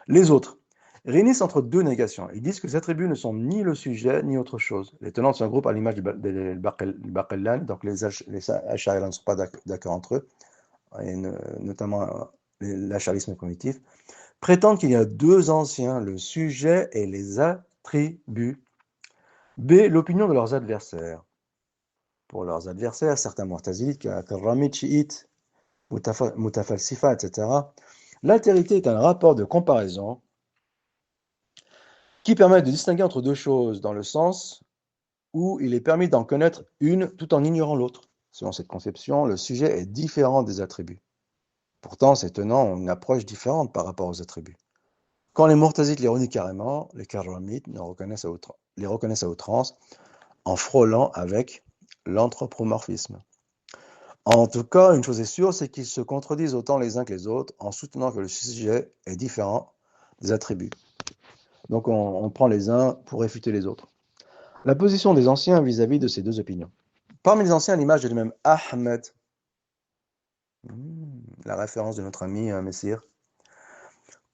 Les autres réunissent entre deux négations. Ils disent que les attributs ne sont ni le sujet, ni autre chose. Les tenants de ce groupe, à l'image du Baqillan, donc les Ash'ari ne sont pas d'accord entre eux, et notamment l'acharisme cognitif, prétendent qu'il y a deux anciens, le sujet et les attributs. B. L'opinion de leurs adversaires. Pour leurs adversaires, certains mu'tazilites, karramit, chiites, mutafalsifa, etc., l'altérité est un rapport de comparaison qui permet de distinguer entre deux choses dans le sens où il est permis d'en connaître une tout en ignorant l'autre. Selon cette conception, le sujet est différent des attributs. Pourtant, ces tenants ont une approche différente par rapport aux attributs. Quand les Mu'taziles les renient carrément, les Karramites les reconnaissent à outrance en frôlant avec l'anthropomorphisme. En tout cas, une chose est sûre, c'est qu'ils se contredisent autant les uns que les autres en soutenant que le sujet est différent des attributs. Donc on prend les uns pour réfuter les autres. La position des anciens vis-à-vis de ces deux opinions. Parmi les anciens, l'image de lui-même Ahmed, la référence de notre ami Messire,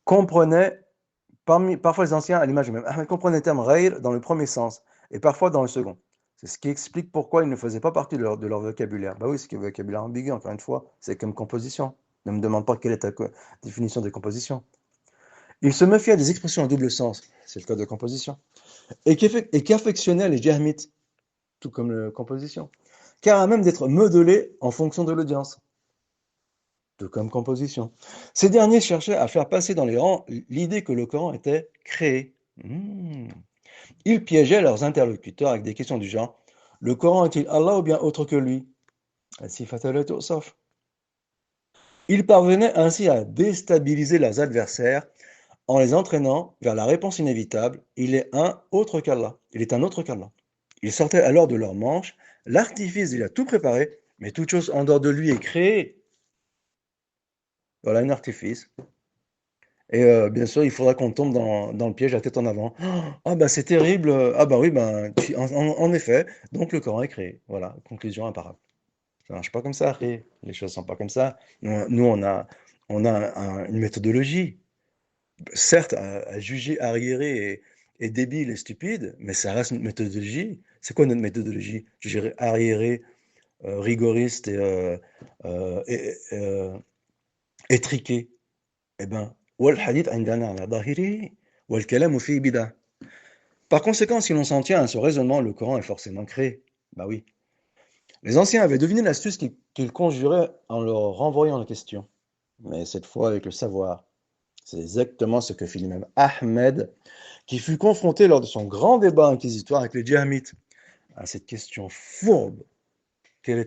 comprenait, parfois les anciens, à l'image de lui-même, Ahmed comprenait le terme Ghayr dans le premier sens et parfois dans le second. C'est ce qui explique pourquoi ils ne faisaient pas partie de leur vocabulaire. Bah oui, c'est un vocabulaire ambigu, encore une fois. C'est comme composition. Ne me demande pas quelle est ta définition de composition. Il se méfiait des expressions à double sens, c'est le cas de composition, et qui affectionnait les jahmites, tout comme la composition, car à même d'être modelé en fonction de l'audience, tout comme composition. Ces derniers cherchaient à faire passer dans les rangs l'idée que le Coran était créé. Ils piégeaient leurs interlocuteurs avec des questions du genre: le Coran est-il Allah ou bien autre que lui? Sauf. Ils parvenaient ainsi à déstabiliser leurs adversaires en les entraînant vers la réponse inévitable: il est un autre qu'Allah. Il est un autre qu'Allah. Ils sortaient alors de leur manche l'artifice il a tout préparé, mais toute chose en dehors de lui est créée. Voilà un artifice. Et bien sûr, il faudra qu'on tombe dans le piège la tête en avant. Ah bah c'est terrible. Ah bah oui, ben, en effet, donc le Coran est créé. Voilà, conclusion imparable. Ça marche pas comme ça, après. Les choses sont pas comme ça. Nous, on a une méthodologie, certes à juger arriéré et débile et stupide, mais ça reste une méthodologie. C'est quoi notre méthodologie? Juger arriéré, rigoriste et étriqué. Eh ben, والحديث عندنا على ظاهره والكلام فيه بدعة. Par conséquent, si l'on s'en tient à ce raisonnement, le Coran est forcément créé. Bah oui. Les anciens avaient deviné l'astuce qu'ils conjuraient en leur renvoyant la question, mais cette fois avec le savoir. C'est exactement ce que fit l'imam Ahmed, qui fut confronté lors de son grand débat inquisitoire avec les djihamites à cette question fourbe. Quelle est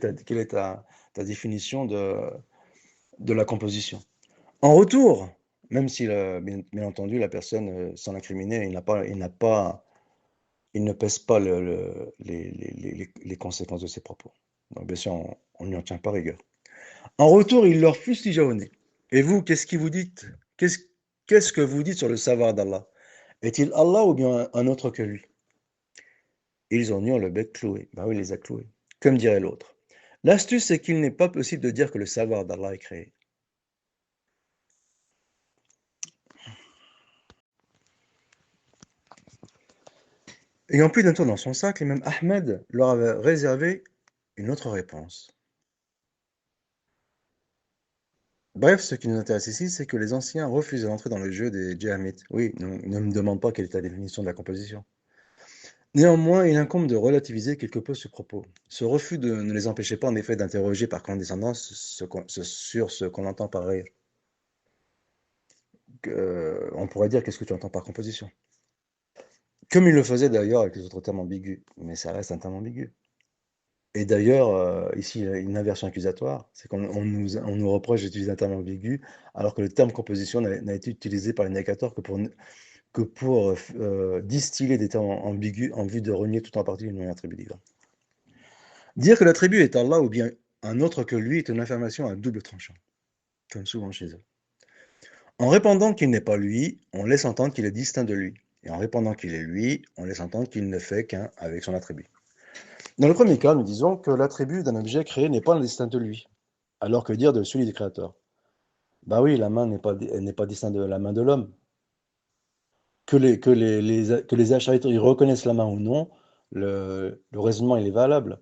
ta définition de la composition? En retour, même si, bien entendu, la personne s'en incriminait, il ne pèse pas les conséquences de ses propos. Donc, bien sûr, on n'y en tient pas rigueur. En retour, il leur fustigea au nez. Et vous, qu'est-ce que vous dites? Qu'est-ce que vous dites sur le savoir d'Allah? Est-il Allah ou bien un autre que lui? Ils en eurent le bec cloué. Ben oui, il les a cloués. Comme dirait l'autre. L'astuce, c'est qu'il n'est pas possible de dire que le savoir d'Allah est créé. Ayant plus d'un tour dans son sac, l'imam Ahmed leur avait réservé une autre réponse. Bref, ce qui nous intéresse ici, c'est que les anciens refusaient d'entrer dans le jeu des djihamites. Oui, ne me demande pas quelle est la définition de la composition. Néanmoins, il incombe de relativiser quelque peu ce propos. Ce refus ne les empêchait pas en effet d'interroger par condescendance sur ce qu'on entend par rire. On pourrait dire qu'est-ce que tu entends par composition? Comme il le faisait d'ailleurs avec les autres termes ambigus, mais ça reste un terme ambigu. Et d'ailleurs, ici, il y a une inversion accusatoire, c'est qu'on nous reproche d'utiliser un terme ambigu, alors que le terme composition n'a été utilisé par les négateurs que pour distiller des termes ambigus en vue de renier tout en partie une attribut divin. Dire que l'attribut est Allah ou bien un autre que lui est une affirmation à double tranchant, comme souvent chez eux. En répondant qu'il n'est pas lui, on laisse entendre qu'il est distinct de lui. Et en répondant qu'il est lui, on laisse entendre qu'il ne fait qu'un avec son attribut. Dans le premier cas, nous disons que l'attribut d'un objet créé n'est pas distinct de lui, alors que dire de celui du créateur? Bah oui, la main n'est pas distincte de la main de l'homme. Que les Ash'arites ils reconnaissent la main ou non, le raisonnement il est valable.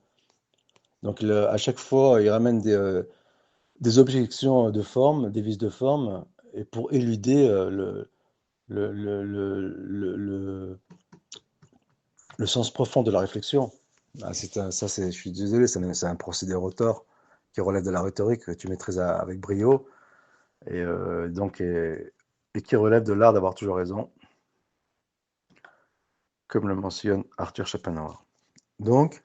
Donc à chaque fois, ils ramènent des objections de forme, des vices de forme, et pour éluder le, le, le, le, le sens profond de la réflexion. Ah, je suis désolé, c'est un procédé retors qui relève de la rhétorique que tu maîtrises avec brio, et et qui relève de l'art d'avoir toujours raison, comme le mentionne Arthur Schopenhauer. Donc,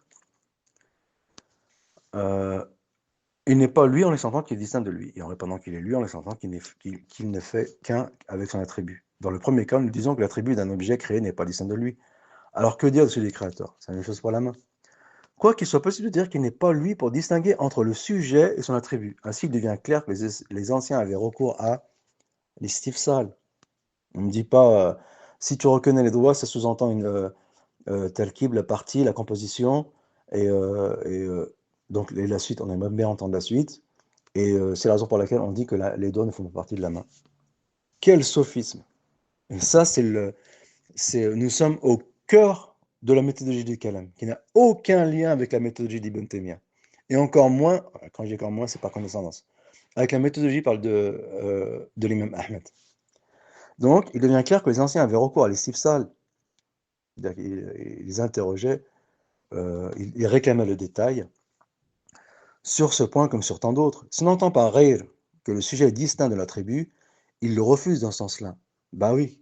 il n'est pas lui en laissant entendre qu'il est distinct de lui, et en répondant qu'il est lui en laissant entendre qu'il ne fait qu'un avec son attribut. Dans le premier cas, nous disons que l'attribut d'un objet créé n'est pas distinct de lui. Alors que dire de celui des créateurs? C'est la même chose pour la main. Quoi qu'il soit possible de dire qu'il n'est pas lui pour distinguer entre le sujet et son attribut. Ainsi, il devient clair que les anciens avaient recours à l'istifsal. On ne dit pas, si tu reconnais les doigts, ça sous-entend une talkib, la partie, la composition, donc la suite, on aimerait bien entendre la suite, et c'est la raison pour laquelle on dit que les doigts ne font pas partie de la main. Quel sophisme! Et ça, nous sommes au cœur de la méthodologie du Kalam, qui n'a aucun lien avec la méthodologie d'Ibn Taymiyyah. Et encore moins, quand je dis encore moins, c'est par condescendance, avec la méthodologie parle de l'imam Ahmed. Donc, il devient clair que les anciens avaient recours à l'istifsal, c'est-à-dire qu'ils les interrogeaient, ils réclamaient le détail, sur ce point comme sur tant d'autres. Si on entend par rire que le sujet est distinct de l'attribut, il le refuse dans ce sens-là. Bah oui.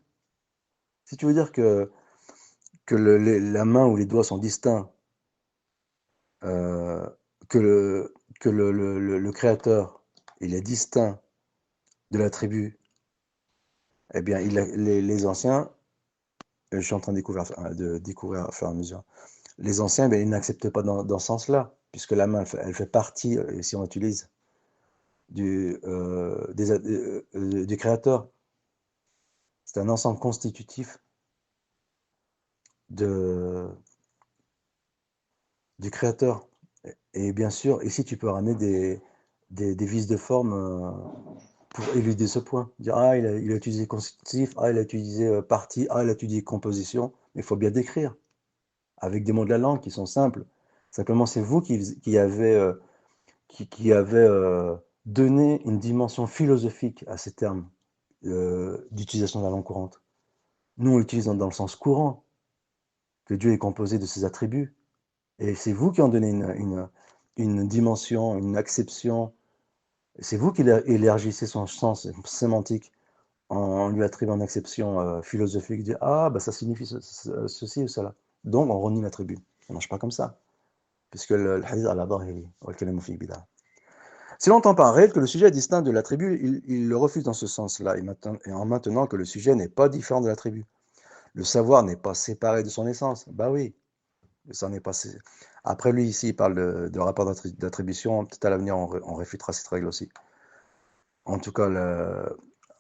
Si tu veux dire que la main ou les doigts sont distincts, euh, que le créateur, il est distinct de l'attribut, eh bien, les anciens, je suis en train de découvrir à fur et à mesure, les anciens, ben, ils n'acceptent pas dans ce sens-là, puisque la main, elle fait partie, si on utilise, du créateur. C'est un ensemble constitutif de, du créateur. Et bien sûr, ici, tu peux ramener des vices de forme pour éluder ce point. Dire, ah, il a utilisé constitutif, ah, il a utilisé partie, ah, il a utilisé composition. Mais il faut bien décrire, avec des mots de la langue qui sont simples. Simplement, c'est vous qui avez donné une dimension philosophique à ces termes d'utilisation de la langue courante. Nous, on l'utilise dans le sens courant, que Dieu est composé de ses attributs. Et c'est vous qui en donnez une dimension, une acception. C'est vous qui élargissez son sens sémantique en lui attribuant une acception philosophique. Dire, ah, bah, ça signifie ceci ou cela. Donc, on renie l'attribut. Ça ne marche pas comme ça. Puisque le hadith à la barre, si l'on entend par réel que le sujet est distinct de l'attribut, il le refuse dans ce sens-là, et en maintenant que le sujet n'est pas différent de l'attribut. Le savoir n'est pas séparé de son essence. Bah oui, ça n'est pas. Après lui, ici, il parle de rapport d'attribution. Peut-être à l'avenir, on réfutera cette règle aussi. En tout cas,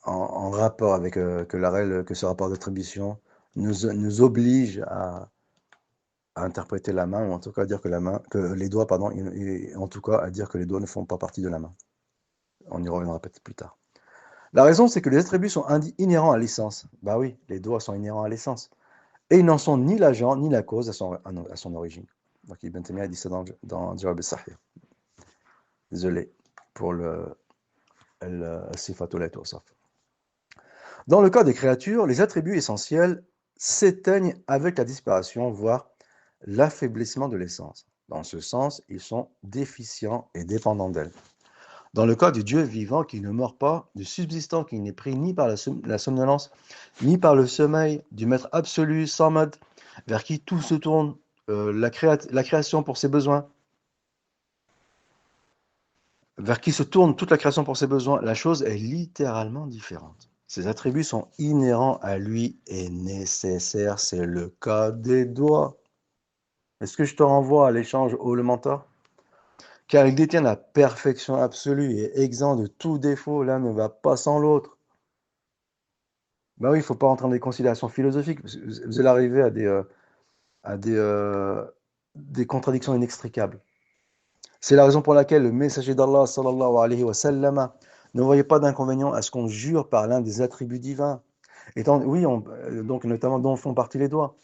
en rapport avec que ce rapport d'attribution nous oblige à interpréter la main, ou en tout cas à dire que les doigts, pardon, et en tout cas à dire que les doigts ne font pas partie de la main. On y reviendra peut-être plus tard. La raison, c'est que les attributs sont inhérents à l'essence. Bah oui, les doigts sont inhérents à l'essence. Et ils n'en sont ni l'agent, ni la cause à son origine. Donc Ibn Taymiyyah dit ça dans Jawab al-Sahih. Désolé pour le sifatul wasaf. Dans le cas des créatures, les attributs essentiels s'éteignent avec la disparition, voire l'affaiblissement de l'essence. Dans ce sens, ils sont déficients et dépendants d'elle. Dans le cas du Dieu vivant qui ne meurt pas, du subsistant qui n'est pris ni par la somnolence, ni par le sommeil, du maître absolu, sans mode, vers qui tout se tourne, la création pour ses besoins, vers qui se tourne toute la création pour ses besoins, la chose est littéralement différente. Ses attributs sont inhérents à lui et nécessaires, c'est le cas des doigts. Est-ce que je te renvoie à l'échange au le mentor? Car il détient la perfection absolue et exempt de tout défaut, l'un ne va pas sans l'autre. Ben oui, il ne faut pas rentrer dans des considérations philosophiques, vous allez arriver à des contradictions inextricables. C'est la raison pour laquelle le messager d'Allah, sallallahu alayhi wa sallam, ne voyait pas d'inconvénient à ce qu'on jure par l'un des attributs divins. Oui, donc notamment dont font partie les doigts.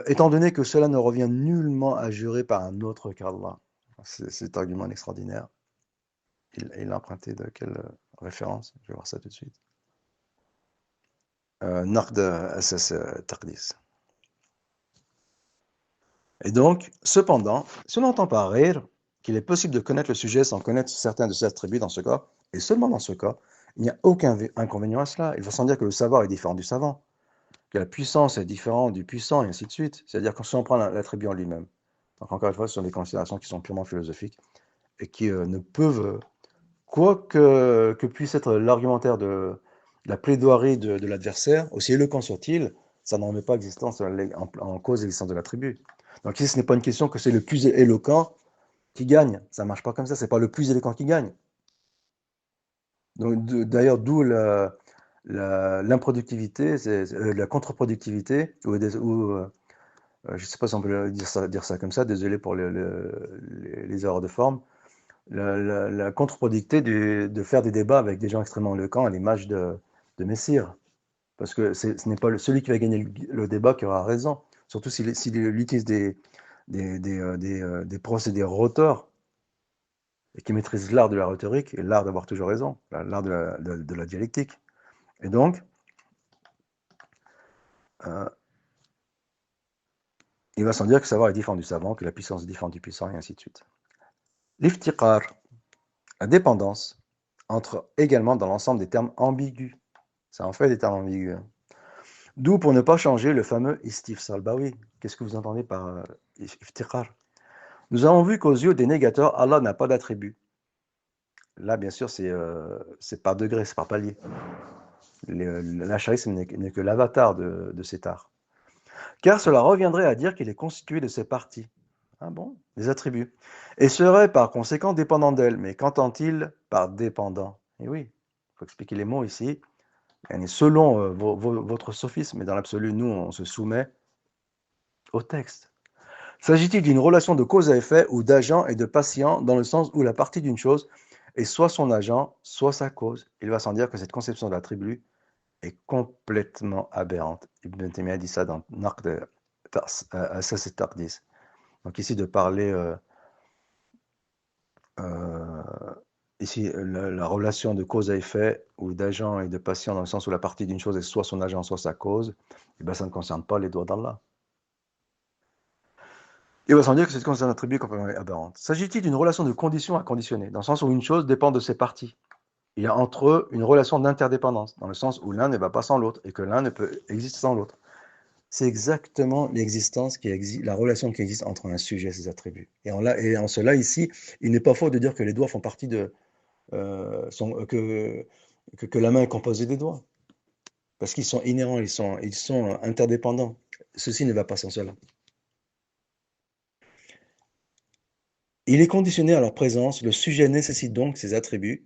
Étant donné que cela ne revient nullement à jurer par un autre qu'Allah. Cet argument est extraordinaire. Il l'a emprunté de quelle référence? Je vais voir ça tout de suite. Naqd Asas Taqdis. Et donc, cependant, si on entend par rire qu'il est possible de connaître le sujet sans connaître certains de ses attributs dans ce cas, et seulement dans ce cas, il n'y a aucun inconvénient à cela. Il faut sans dire que le savoir est différent du savant, que la puissance est différente du puissant, et ainsi de suite. C'est-à-dire que si on prend l'attribut en lui-même, donc encore une fois, ce sont des considérations qui sont purement philosophiques et qui ne peuvent, quoi que puisse être l'argumentaire de la plaidoirie de l'adversaire, aussi éloquent soit-il, ça n'en remet pas en cause l'existence de l'attribut. Donc ici, ce n'est pas une question que c'est le plus éloquent qui gagne. Ça ne marche pas comme ça, ce n'est pas le plus éloquent qui gagne. Donc d'ailleurs, d'où l'improductivité, la contre-productivité, ou je ne sais pas si on peut dire ça comme ça, désolé pour les erreurs de forme, la contre-productivité de faire des débats avec des gens extrêmement éloquents à l'image de Messire. Parce que ce n'est pas celui qui va gagner le débat qui aura raison, surtout s'il utilise des procédés rhétors, et qui maîtrise l'art de la rhétorique et l'art d'avoir toujours raison, l'art de la dialectique. Et donc, il va sans dire que le savoir est différent du savant, que la puissance est différente du puissant, et ainsi de suite. L'iftiqar, la dépendance, entre également dans l'ensemble des termes ambigus. Ça en fait des termes ambigus. D'où, pour ne pas changer, le fameux istifsal. Bah oui, qu'est-ce que vous entendez par iftiqar? Nous avons vu qu'aux yeux des négateurs, Allah n'a pas d'attribut. Là, bien sûr, c'est par degré, c'est par palier. L'acharisme n'est que l'avatar de cet art. Car cela reviendrait à dire qu'il est constitué de ses parties. Ah bon? Des attributs. Et serait par conséquent dépendant d'elle. Mais qu'entend-il par dépendant? Et oui, il faut expliquer les mots ici. Et selon votre sophisme, mais dans l'absolu, nous, on se soumet au texte. S'agit-il d'une relation de cause à effet ou d'agent et de patient dans le sens où la partie d'une chose est soit son agent, soit sa cause? Il va sans dire que cette conception de l'attribut est complètement aberrante. Ibn Taymiyyah dit ça dans Naqd Asas al-Taqdis. Donc ici de parler ici la relation de cause à effet ou d'agent et de patient dans le sens où la partie d'une chose est soit son agent, soit sa cause, et bien ça ne concerne pas les doigts d'Allah. Il va sans dire que cette conception d'attribut est complètement aberrante. S'agit-il d'une relation de condition à conditionner, dans le sens où une chose dépend de ses parties? Il y a entre eux une relation d'interdépendance, dans le sens où l'un ne va pas sans l'autre et que l'un ne peut exister sans l'autre. C'est exactement l'existence qui existe, la relation qui existe entre un sujet et ses attributs. Et en cela, ici, il n'est pas faux de dire que les doigts font partie de... que la main est composée des doigts. Parce qu'ils sont inhérents, ils sont interdépendants. Ceci ne va pas sans cela. Il est conditionné à leur présence, le sujet nécessite donc ses attributs,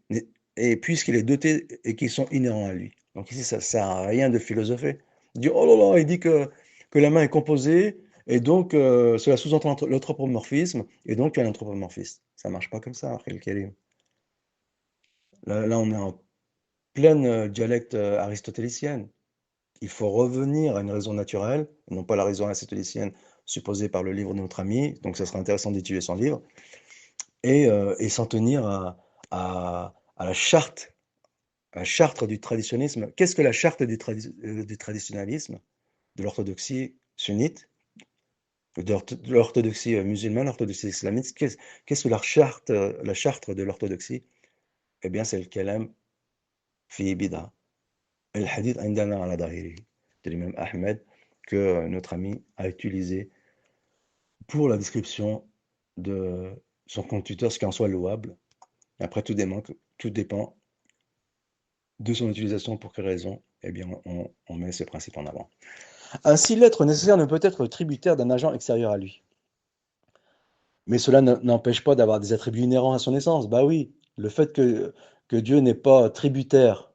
et puisqu'il est doté et qu'ils sont inhérents à lui. Donc ici, ça ne sert à rien de philosopher. Il dit, oh là là, il dit que la main est composée, et donc cela sous-entend l'anthropomorphisme, et donc il y a l'anthropomorphisme. Ça ne marche pas comme ça, Akhil Karim. Là, on est en pleine dialecte aristotélicienne. Il faut revenir à une raison naturelle, non pas la raison aristotélicienne supposée par le livre de notre ami, donc ça serait intéressant d'étudier son livre, et s'en tenir à la charte du traditionnisme. Qu'est-ce que la charte du traditionnalisme, de l'orthodoxie sunnite, de l'orthodoxie musulmane, l'orthodoxie islamiste? Qu'est-ce que la charte de l'orthodoxie? Eh bien, c'est le kalam fi bid'a. El hadith indana ala dahiri, de l'imam Ahmed, que notre ami a utilisé pour la description de son compte Twitter, ce qui en soit louable. Après, tout dépend de son utilisation, pour quelle raison, eh bien, on met ces principes en avant. Ainsi, l'être nécessaire ne peut être tributaire d'un agent extérieur à lui. Mais cela n'empêche pas d'avoir des attributs inhérents à son essence. Bah oui, le fait que Dieu n'est pas tributaire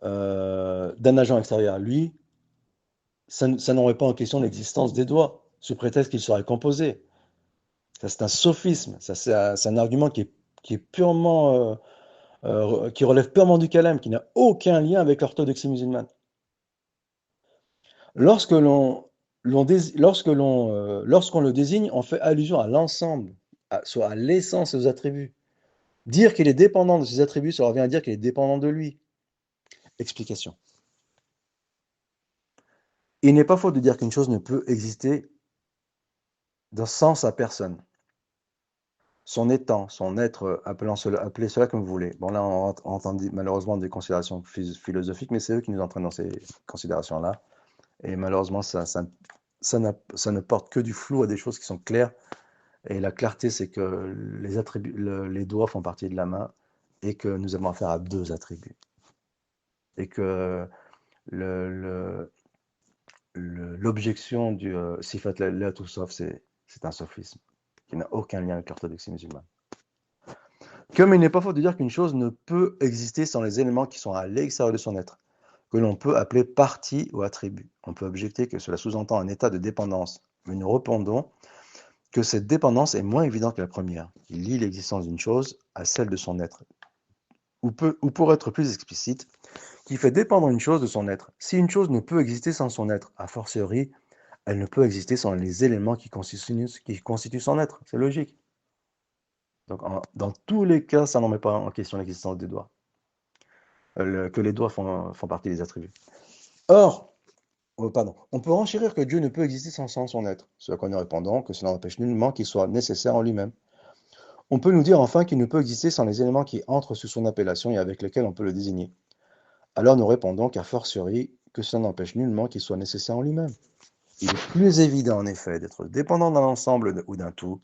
d'un agent extérieur à lui, ça n'aurait pas en question l'existence des doigts, sous prétexte qu'ils seraient composés. Ça, c'est un sophisme, ça, c'est un argument qui est purement, qui relève purement du kalam, qui n'a aucun lien avec l'orthodoxie musulmane. Lorsqu'on le désigne, on fait allusion à l'ensemble, soit à l'essence de ses attributs. Dire qu'il est dépendant de ses attributs, ça revient à dire qu'il est dépendant de lui. Explication. Il n'est pas faux de dire qu'une chose ne peut exister sans sa personne. Son étant, son être, appelez cela comme vous voulez. Bon, là, on entend malheureusement des considérations philosophiques, mais c'est eux qui nous entraînent dans ces considérations-là. Et malheureusement, ça ne porte que du flou à des choses qui sont claires. Et la clarté, c'est que les doigts font partie de la main et que nous avons affaire à deux attributs. Et que l'objection du sifat la tout sauf, c'est un sophisme qui n'a aucun lien avec l'orthodoxie musulmane. Comme il n'est pas faux de dire qu'une chose ne peut exister sans les éléments qui sont à l'extérieur de son être, que l'on peut appeler partie ou attribut. On peut objecter que cela sous-entend un état de dépendance, mais nous répondons que cette dépendance est moins évidente que la première. Il lie l'existence d'une chose à celle de son être. Ou pour être plus explicite, qui fait dépendre une chose de son être. Si une chose ne peut exister sans son être, a fortiori, elle ne peut exister sans les éléments qui constituent son être. C'est logique. Donc, dans tous les cas, ça n'en met pas en question l'existence des doigts. Que les doigts font partie des attributs. Or, on peut renchérir que Dieu ne peut exister sans son être, ce à quoi nous répondons que cela n'empêche nullement qu'il soit nécessaire en lui-même. On peut nous dire enfin qu'il ne peut exister sans les éléments qui entrent sous son appellation et avec lesquels on peut le désigner. Alors nous répondons qu'à fortiori, que cela n'empêche nullement qu'il soit nécessaire en lui-même. Il est plus évident en effet d'être dépendant d'un ensemble ou d'un tout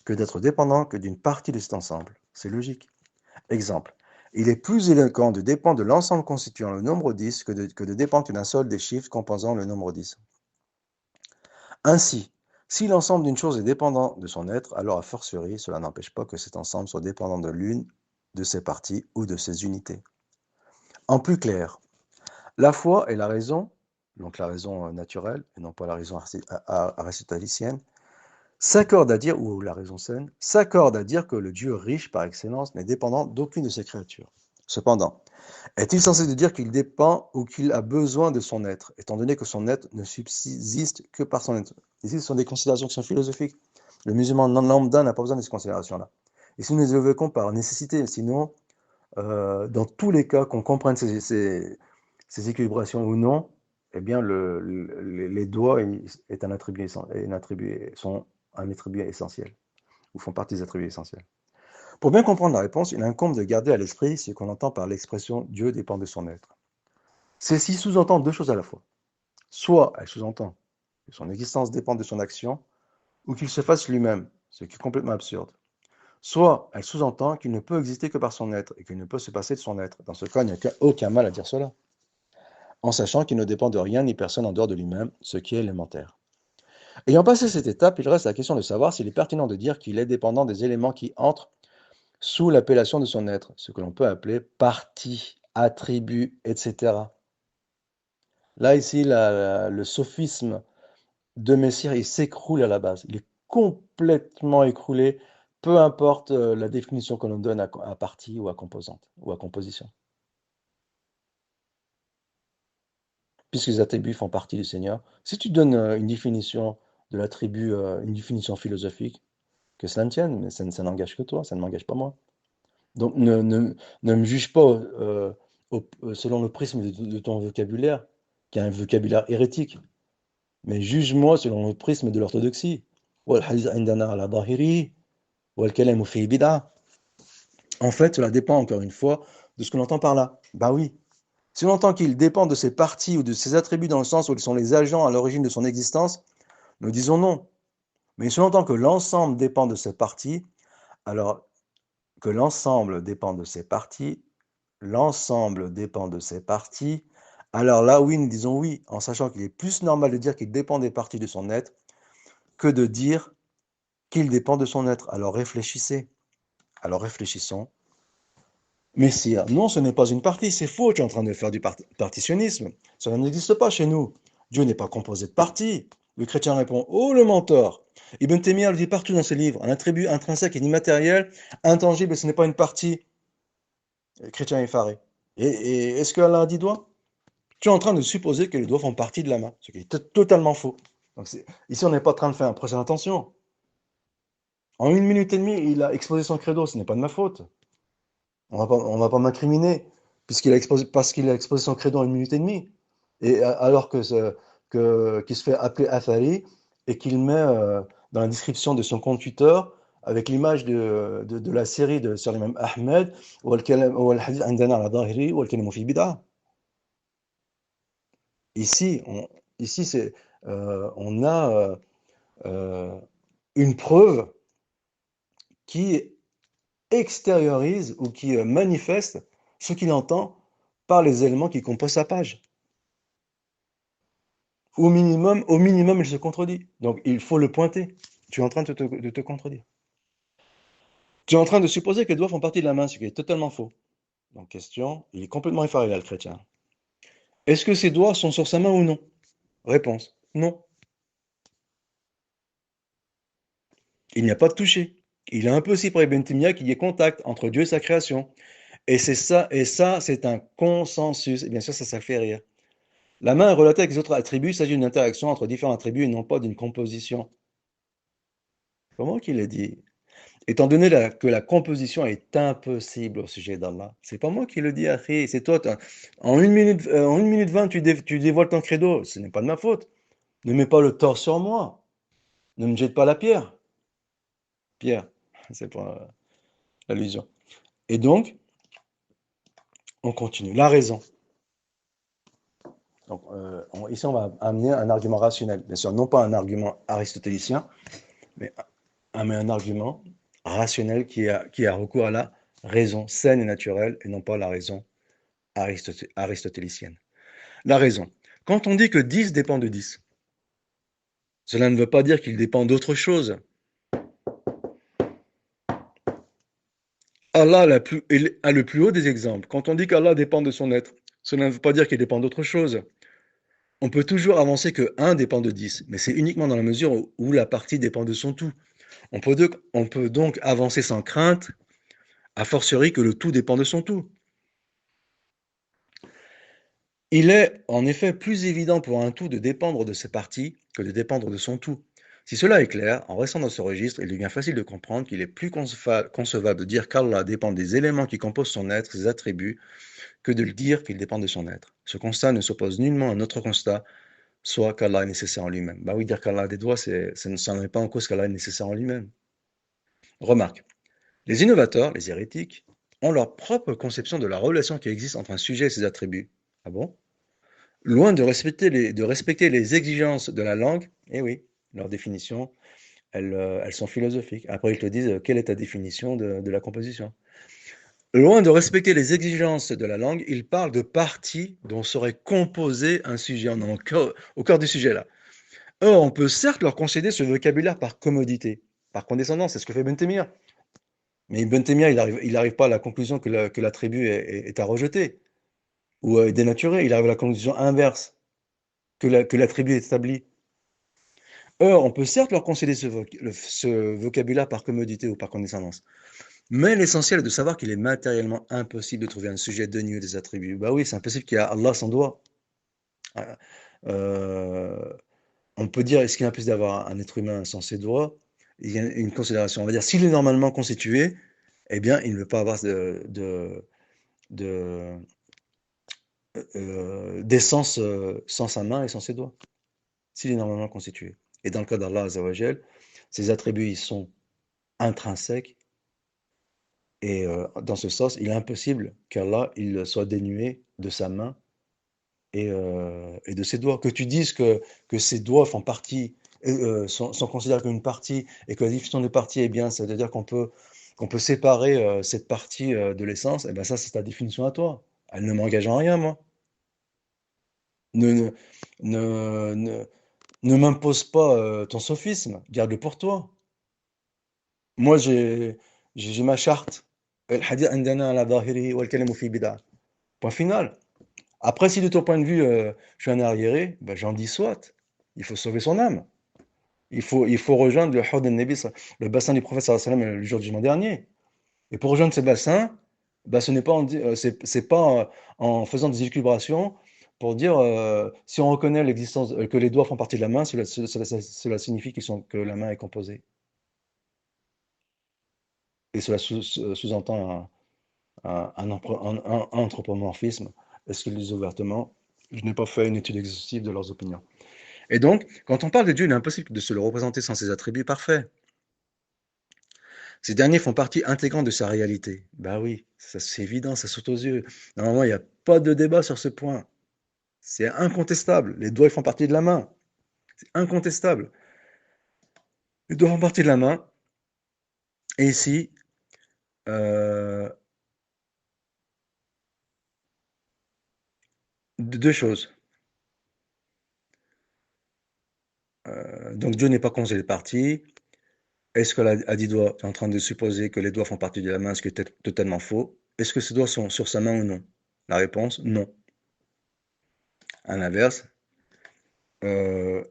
que d'être dépendant que d'une partie de cet ensemble. C'est logique. Exemple. Il est plus éloquent de dépendre de l'ensemble constituant le nombre 10 que de dépendre d'un seul des chiffres composant le nombre 10. Ainsi, si l'ensemble d'une chose est dépendant de son être, alors a fortiori, cela n'empêche pas que cet ensemble soit dépendant de l'une de ses parties ou de ses unités. En plus clair, la foi et la raison, donc la raison naturelle et non pas la raison aristotélicienne, s'accordent à dire, ou la raison saine, s'accordent à dire que le Dieu riche par excellence n'est dépendant d'aucune de ses créatures. Cependant, est-il censé dire qu'il dépend ou qu'il a besoin de son être, étant donné que son être ne subsiste que par son être? Ici, ce sont des considérations qui sont philosophiques. Le musulman lambda n'a pas besoin de ces considérations-là. Et si nous les évoquons par nécessité, sinon, dans tous les cas, qu'on comprenne ces équilibrations ou non, eh bien, les doigts sont un attribut essentiel, ou font partie des attributs essentiels. Pour bien comprendre la réponse, il incombe de garder à l'esprit ce qu'on entend par l'expression « Dieu dépend de son être ». Celle-ci sous-entend deux choses à la fois. Soit elle sous-entend que son existence dépend de son action, ou qu'il se fasse lui-même, ce qui est complètement absurde. Soit elle sous-entend qu'il ne peut exister que par son être, et qu'il ne peut se passer de son être. Dans ce cas, il n'y a aucun mal à dire cela, en sachant qu'il ne dépend de rien ni personne en dehors de lui-même, ce qui est élémentaire. Ayant passé cette étape, il reste la question de savoir s'il est pertinent de dire qu'il est dépendant des éléments qui entrent sous l'appellation de son être, ce que l'on peut appeler partie, attribut, etc. Là, ici, le sophisme de Messire, il s'écroule à la base. Il est complètement écroulé, peu importe la définition que l'on donne à partie ou à composante, ou à composition. Puisque les attributs font partie du Seigneur, si tu donnes une définition de l'attribut, une définition philosophique, que cela ne tienne, mais ça n'engage que toi, ça ne m'engage pas moi. Donc ne me juge pas selon le prisme de ton vocabulaire, qui est un vocabulaire hérétique, mais juge-moi selon le prisme de l'orthodoxie. En fait, cela dépend encore une fois de ce que l'on entend par là. Bah oui. Si l'on entend qu'il dépend de ses parties ou de ses attributs dans le sens où ils sont les agents à l'origine de son existence, nous disons non. Mais si l'on entend que l'ensemble dépend de ses parties, alors que l'ensemble dépend de ses parties, alors là, oui, nous disons oui, en sachant qu'il est plus normal de dire qu'il dépend des parties de son être que de dire qu'il dépend de son être. Alors réfléchissez. Alors réfléchissons. Messire, non, ce n'est pas une partie, c'est faux, tu es en train de faire du partitionnisme. Cela n'existe pas chez nous. Dieu n'est pas composé de parties. Le chrétien répond, oh le mentor. Ibn Taymiyyah le dit partout dans ses livres, un attribut intrinsèque et immatériel, intangible, ce n'est pas une partie. Le chrétien est effaré. Et est-ce qu'Allah a dit doigt? Tu es en train de supposer que les doigts font partie de la main, ce qui est totalement faux. Donc ici, on n'est pas en train de faire un procès d'intention. En 1 minute et demie, il a exposé son credo, ce n'est pas de ma faute. On va pas m'incriminer parce qu'il a exposé son credo en 1 minute et demie. Et alors qu'il se fait appeler Athari et qu'il met dans la description de son compte Twitter avec l'image de la série de sur l'imam Ahmed Ici, on a une preuve qui extériorise ou qui manifeste ce qu'il entend par les éléments qui composent sa page. Au minimum, il se contredit. Donc, il faut le pointer. Tu es en train de te contredire. Tu es en train de supposer que les doigts font partie de la main, ce qui est totalement faux. Donc, question, il est complètement effaré là, le chrétien. Est-ce que ses doigts sont sur sa main ou non? Réponse, non. Il n'y a pas de toucher. Il est impossible pour Ibn Taymiyyah qu'il y ait contact entre Dieu et sa création. Et ça, c'est un consensus. Et bien sûr, ça fait rire. La main est relatée avec les autres attributs, il s'agit d'une interaction entre différents attributs et non pas d'une composition. C'est pas moi qui l'ai dit. Étant donné que la composition est impossible au sujet d'Allah, c'est pas moi qui le dis, Akhi, c'est toi. En 1 minute 20, tu dévoiles ton credo. Ce n'est pas de ma faute. Ne mets pas le tort sur moi. Ne me jette pas la pierre. Pierre, c'est pas l'allusion. Et donc, on continue. La raison. Donc, ici, on va amener un argument rationnel. Bien sûr, non pas un argument aristotélicien, mais un argument rationnel qui a recours à la raison saine et naturelle et non pas la raison aristotélicienne. La raison. Quand on dit que 10 dépend de 10, cela ne veut pas dire qu'il dépend d'autre chose. Allah a le plus haut des exemples. Quand on dit qu'Allah dépend de son être, cela ne veut pas dire qu'il dépend d'autre chose. On peut toujours avancer que 1 dépend de 10, mais c'est uniquement dans la mesure où la partie dépend de son tout. On peut donc avancer sans crainte, a fortiori que le tout dépend de son tout. Il est en effet plus évident pour un tout de dépendre de ses parties que de dépendre de son tout. Si cela est clair, en restant dans ce registre, il devient facile de comprendre qu'il est plus concevable de dire qu'Allah dépend des éléments qui composent son être, ses attributs, que de le dire qu'il dépend de son être. Ce constat ne s'oppose nullement à notre constat, soit qu'Allah est nécessaire en lui-même. Bah oui, dire qu'Allah a des doigts, ça ne remet pas en cause qu'Allah est nécessaire en lui-même. Remarque, les innovateurs, les hérétiques, ont leur propre conception de la relation qui existe entre un sujet et ses attributs. Ah bon? Loin de respecter les exigences de la langue, eh oui, leurs définitions, elles sont philosophiques. Après, ils te disent quelle est ta définition de la composition. Loin de respecter les exigences de la langue, ils parlent de parties dont serait composé un sujet. On est au cœur du sujet là. Or, on peut certes leur concéder ce vocabulaire par commodité, par condescendance, c'est ce que fait Ibn Taymiyya. Mais Ibn Taymiyya, il arrive pas à la conclusion que l'attribut est à rejeter ou est dénaturé. Il arrive à la conclusion inverse, que l'attribut est établi. Or, on peut certes leur concéder ce vocabulaire par commodité ou par condescendance, mais l'essentiel est de savoir qu'il est matériellement impossible de trouver un sujet dénué des attributs. Bah oui, c'est impossible qu'il y ait Allah sans doigt. Euh, on peut dire, est-ce qu'il est impossible d'avoir un être humain sans ses doigts? Il y a une considération. On va dire, s'il est normalement constitué, eh bien, il ne veut pas avoir de d'essence sans sa main et sans ses doigts, s'il est normalement constitué. Et dans le cas d'Allah Azzawajal, ses attributs ils sont intrinsèques et dans ce sens, il est impossible qu'Allah il soit dénué de sa main et de ses doigts. Que tu dises que ses doigts font partie, sont considérés comme une partie et que la définition de partie, eh bien, c'est-à-dire qu'on peut séparer cette partie de l'essence, eh bien ça, c'est ta définition à toi. Elle ne m'engage en rien, moi. Ne, ne, ne, ne, ne m'impose pas ton sophisme, garde-le pour toi. Moi, j'ai ma charte. الحديث عندنا على ظاهره والكلام فيه بدعة. Point final. Après, si de ton point de vue, je suis un arriéré, ben, j'en dis soit. Il faut sauver son âme. Il faut rejoindre le Hawd al-Nabi, le bassin du prophète sallallahu alayhi wa sallam, le jour du jugement dernier. Et pour rejoindre ce bassin, ben, ce n'est pas c'est pas en faisant des équilibrations pour dire si on reconnaît l'existence, que les doigts font partie de la main, cela signifie que la main est composée. Et cela sous-entend un anthropomorphisme. Est-ce qu'ils le disent ouvertement? Je n'ai pas fait une étude exhaustive de leurs opinions. Et donc, quand on parle de Dieu, il est impossible de se le représenter sans ses attributs parfaits. Ces derniers font partie intégrante de sa réalité. Bah oui, ça c'est évident, ça saute aux yeux. Normalement, il n'y a pas de débat sur ce point. C'est incontestable. Les doigts ils font partie de la main. C'est incontestable. Les doigts font partie de la main. Et ici, euh, deux choses. Donc Dieu n'est pas conseillé de partie. Est-ce qu'elle a 10 doigts? Tu es en train de supposer que les doigts font partie de la main, ce qui est totalement faux. Est-ce que ces doigts sont sur sa main ou non? La réponse, non. À l'inverse, euh,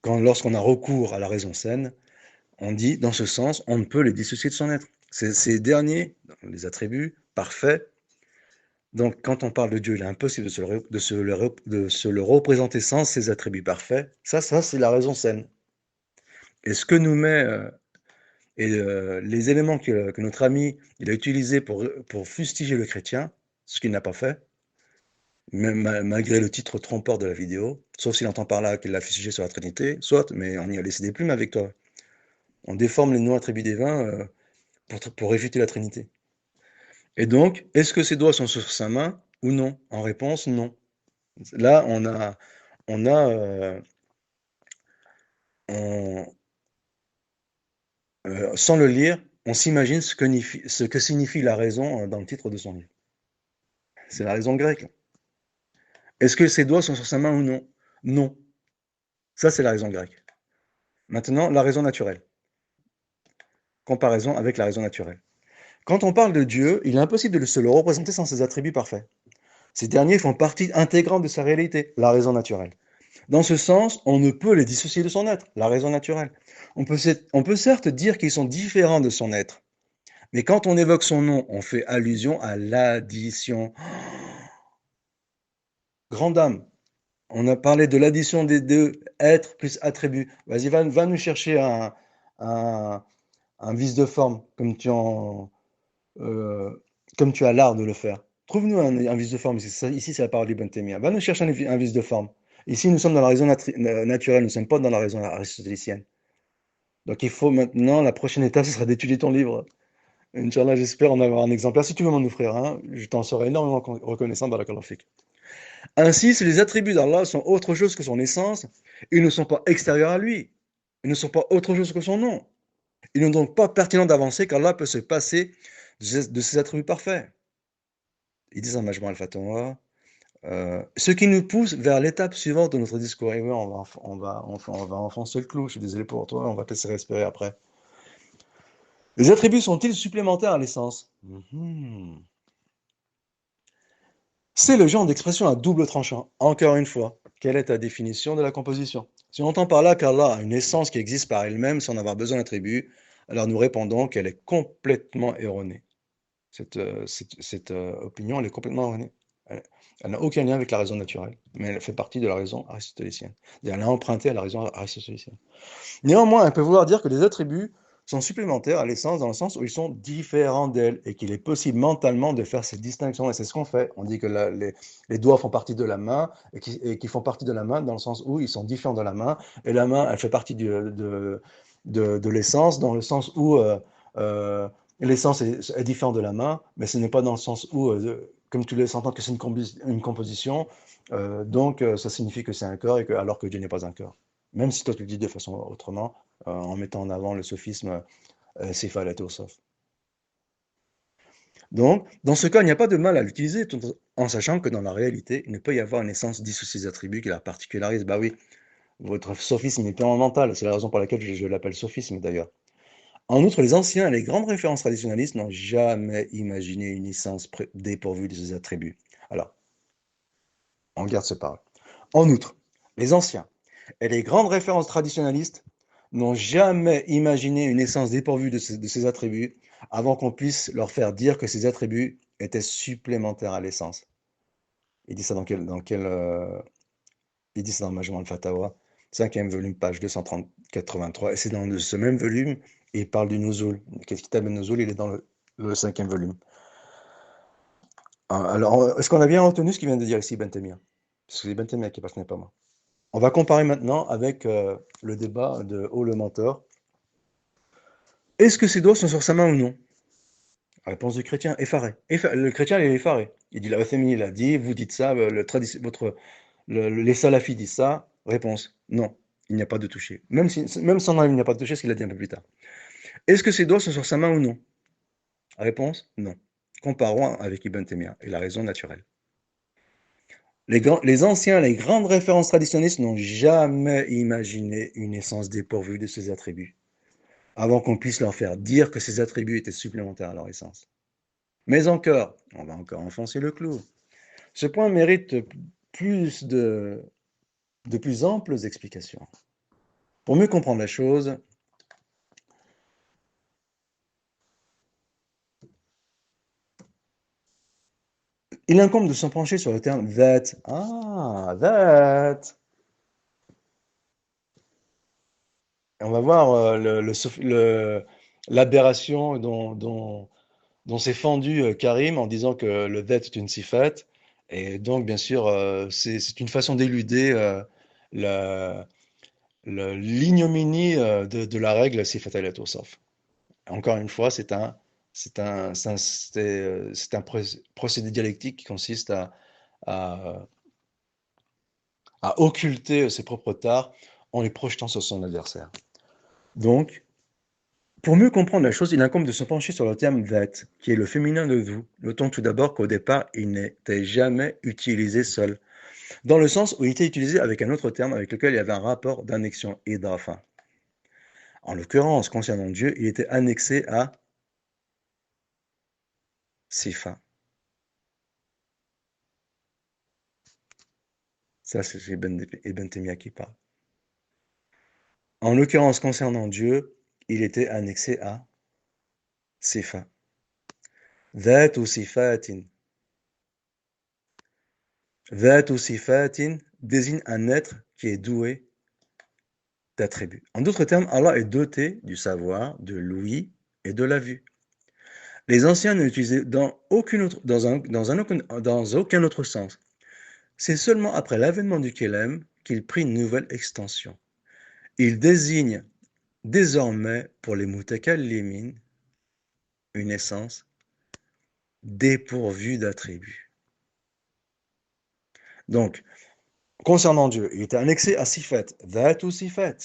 lorsqu'on a recours à la raison saine, on dit, dans ce sens, on ne peut les dissocier de son être. Ces derniers, les attributs parfaits, Donc, quand on parle de Dieu, il est impossible de se le représenter sans ses attributs parfaits. Ça, c'est la raison saine. Et ce que nous met, les éléments que notre ami il a utilisés pour fustiger le chrétien, ce qu'il n'a pas fait, même malgré le titre trompeur de la vidéo, sauf s'il entend par là qu'il l'a fustigé sur la Trinité, soit, mais on y a laissé des plumes avec toi. On déforme les noms-attributs divins pour réfuter la Trinité. Et donc, est-ce que ses doigts sont sur sa main ou non? En réponse, non. Là, on, sans le lire, on s'imagine ce que signifie la raison dans le titre de son livre. C'est la raison grecque. Est-ce que ses doigts sont sur sa main ou non? Non. Ça, c'est la raison grecque. Maintenant, la raison naturelle. Comparaison avec la raison naturelle. Quand on parle de Dieu, il est impossible de se le représenter sans ses attributs parfaits. Ces derniers font partie intégrante de sa réalité, la raison naturelle. Dans ce sens, on ne peut les dissocier de son être, la raison naturelle. On peut certes dire qu'ils sont différents de son être, mais quand on évoque son nom, on fait allusion à l'addition. Grande dame, on a parlé de l'addition des deux, être plus attribut. Vas-y, va nous chercher un, un vice de forme, euh, comme tu as l'art de le faire. Trouve-nous un vice de forme. Ici, c'est la parole d'Ibn Taymiyyah. Va nous chercher un vice de forme. Ici, nous sommes dans la raison naturelle, nous ne sommes pas dans la raison aristotélicienne. Donc, il faut maintenant, la prochaine étape, ce sera d'étudier ton livre. Inch'Allah, j'espère en avoir un exemplaire. Si tu veux m'en offrir un, je t'en serai énormément reconnaissant, barakallahu fik. Ainsi, si les attributs d'Allah sont autre chose que son essence, ils ne sont pas extérieurs à lui. Ils ne sont pas autre chose que son nom. Il n'est donc pas pertinent d'avancer qu'Allah peut se passer de ses attributs parfaits. Ils disent en Majmou al-Fatawa, ce qui nous pousse vers l'étape suivante de notre discours. Et oui, on va enfoncer le clou. Je suis désolé pour toi, on va te laisser respirer après. Les attributs sont-ils supplémentaires à l'essence? C'est le genre d'expression à double tranchant. Encore une fois, quelle est ta définition de la composition? Si on entend par là qu'Allah a une essence qui existe par elle-même sans avoir besoin d'attributs, alors nous répondons qu'elle est complètement erronée. Cette opinion, elle est complètement erronée. Elle n'a aucun lien avec la raison naturelle, mais elle fait partie de la raison aristotélicienne. Elle est empruntée à la raison aristotélicienne. Néanmoins, elle peut vouloir dire que les attributs sont supplémentaires à l'essence dans le sens où ils sont différents d'elle et qu'il est possible mentalement de faire cette distinction. Et c'est ce qu'on fait. On dit que les doigts font partie de la main et qui font partie de la main dans le sens où ils sont différents de la main. Et la main, elle fait partie de l'essence dans le sens où l'essence est différente de la main, mais ce n'est pas dans le sens où, comme tu laisses entendre que c'est une composition, donc ça signifie que c'est un corps alors que Dieu n'est pas un corps. Même si toi tu le dis de façon autrement, en mettant en avant le sophisme Sifalat Sof. Donc, dans ce cas, il n'y a pas de mal à l'utiliser, tout en sachant que dans la réalité, il ne peut y avoir une essence dissociée des attributs qui la particularise. Bah oui, votre sophisme est purement mental, c'est la raison pour laquelle je l'appelle sophisme d'ailleurs. En outre, les anciens et les grandes références traditionnalistes n'ont jamais imaginé une essence dépourvue de ces attributs. Alors, on garde ce parole. En outre, les anciens et les grandes références traditionnalistes n'ont jamais imaginé une essence dépourvue de ces attributs avant qu'on puisse leur faire dire que ces attributs étaient supplémentaires à l'essence. Il dit ça il dit ça dans Majmou al-Fatawa, 5e volume, page 283, et c'est dans ce même volume, il parle du Nuzul. Le Kitab al-Nuzul, il est dans le 5e volume. Alors, est-ce qu'on a bien retenu ce qu'il vient de dire ici, Ibn Taymiyyah? Parce que c'est Ibn Taymiyyah qui parle, ce n'est pas moi. On va comparer maintenant avec le débat de Haut le menteur. Est-ce que ses doigts sont sur sa main ou non? Réponse du chrétien, effaré. Le chrétien, il est effaré. Il dit, la Uthaymin, il a dit, vous dites ça, les salafis disent ça. Réponse, non, il n'y a pas de toucher. Même sans il n'y a pas de toucher, ce qu'il a dit un peu plus tard. Est-ce que ses doigts sont sur sa main ou non? Réponse, non. Comparons avec Ibn Taymiyyah et la raison naturelle. Les anciens, les grandes références traditionnalistes n'ont jamais imaginé une essence dépourvue de ces attributs, avant qu'on puisse leur faire dire que ces attributs étaient supplémentaires à leur essence. Mais encore, on va encore enfoncer le clou. Ce point mérite de plus amples explications. Pour mieux comprendre la chose, Il incombe de s'en pencher sur le terme that. Ah, that. On va voir l'aberration dont s'est fendu Karim en disant que le that est une sifat. Et donc, bien sûr, c'est une façon d'éluder la, l'ignominie de la règle sifat al-awsaf. Encore une fois, c'est un procédé dialectique qui consiste à, à occulter ses propres tares en les projetant sur son adversaire. Donc, pour mieux comprendre la chose, il incombe de se pencher sur le terme that, qui est le féminin de vous. Notons tout d'abord qu'au départ, il n'était jamais utilisé seul, dans le sens où il était utilisé avec un autre terme avec lequel il y avait un rapport d'annexion, idafa. En l'occurrence, concernant Dieu, il était annexé à sifa. Ça, c'est Ibn Taymiyyah qui parle. En l'occurrence, concernant Dieu, il était annexé à sifa. That ou sifatin. That ou sifatin désigne un être qui est doué d'attributs. En d'autres termes, Allah est doté du savoir, de l'ouïe et de la vue. Les anciens ne l'utilisaient dans aucun autre sens. C'est seulement après l'avènement du Kélem qu'il prit une nouvelle extension. Il désigne désormais pour les mutakallimin une essence dépourvue d'attributs. Donc, concernant Dieu, il était annexé à sifat, dhat ou sifat,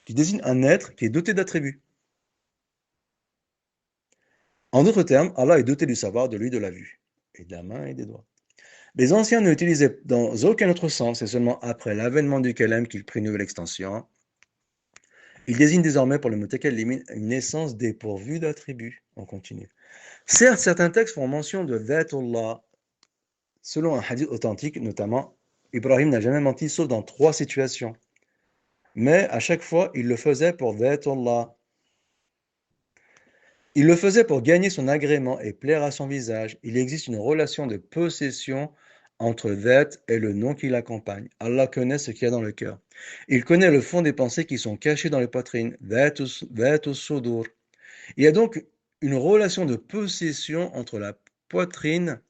qui désigne un être qui est doté d'attributs. En d'autres termes, Allah est doté du savoir, de lui, de la vue, et de la main et des doigts. Les anciens ne l'utilisaient dans aucun autre sens, c'est seulement après l'avènement du Kalem qu'il prit une nouvelle extension. Il désigne désormais pour le mutakallimin une essence dépourvue d'attributs. On continue. Certes, certains textes font mention de Dhatullah. Selon un hadith authentique, notamment, Ibrahim n'a jamais menti sauf dans 3 situations. Mais à chaque fois, il le faisait pour Dhatullah. Il le faisait pour gagner son agrément et plaire à son visage. Il existe une relation de possession entre Dhat et le nom qui l'accompagne. Allah connaît ce qu'il y a dans le cœur. Il connaît le fond des pensées qui sont cachées dans les poitrines. Dhat sudur. Il y a donc une relation de possession entre la poitrine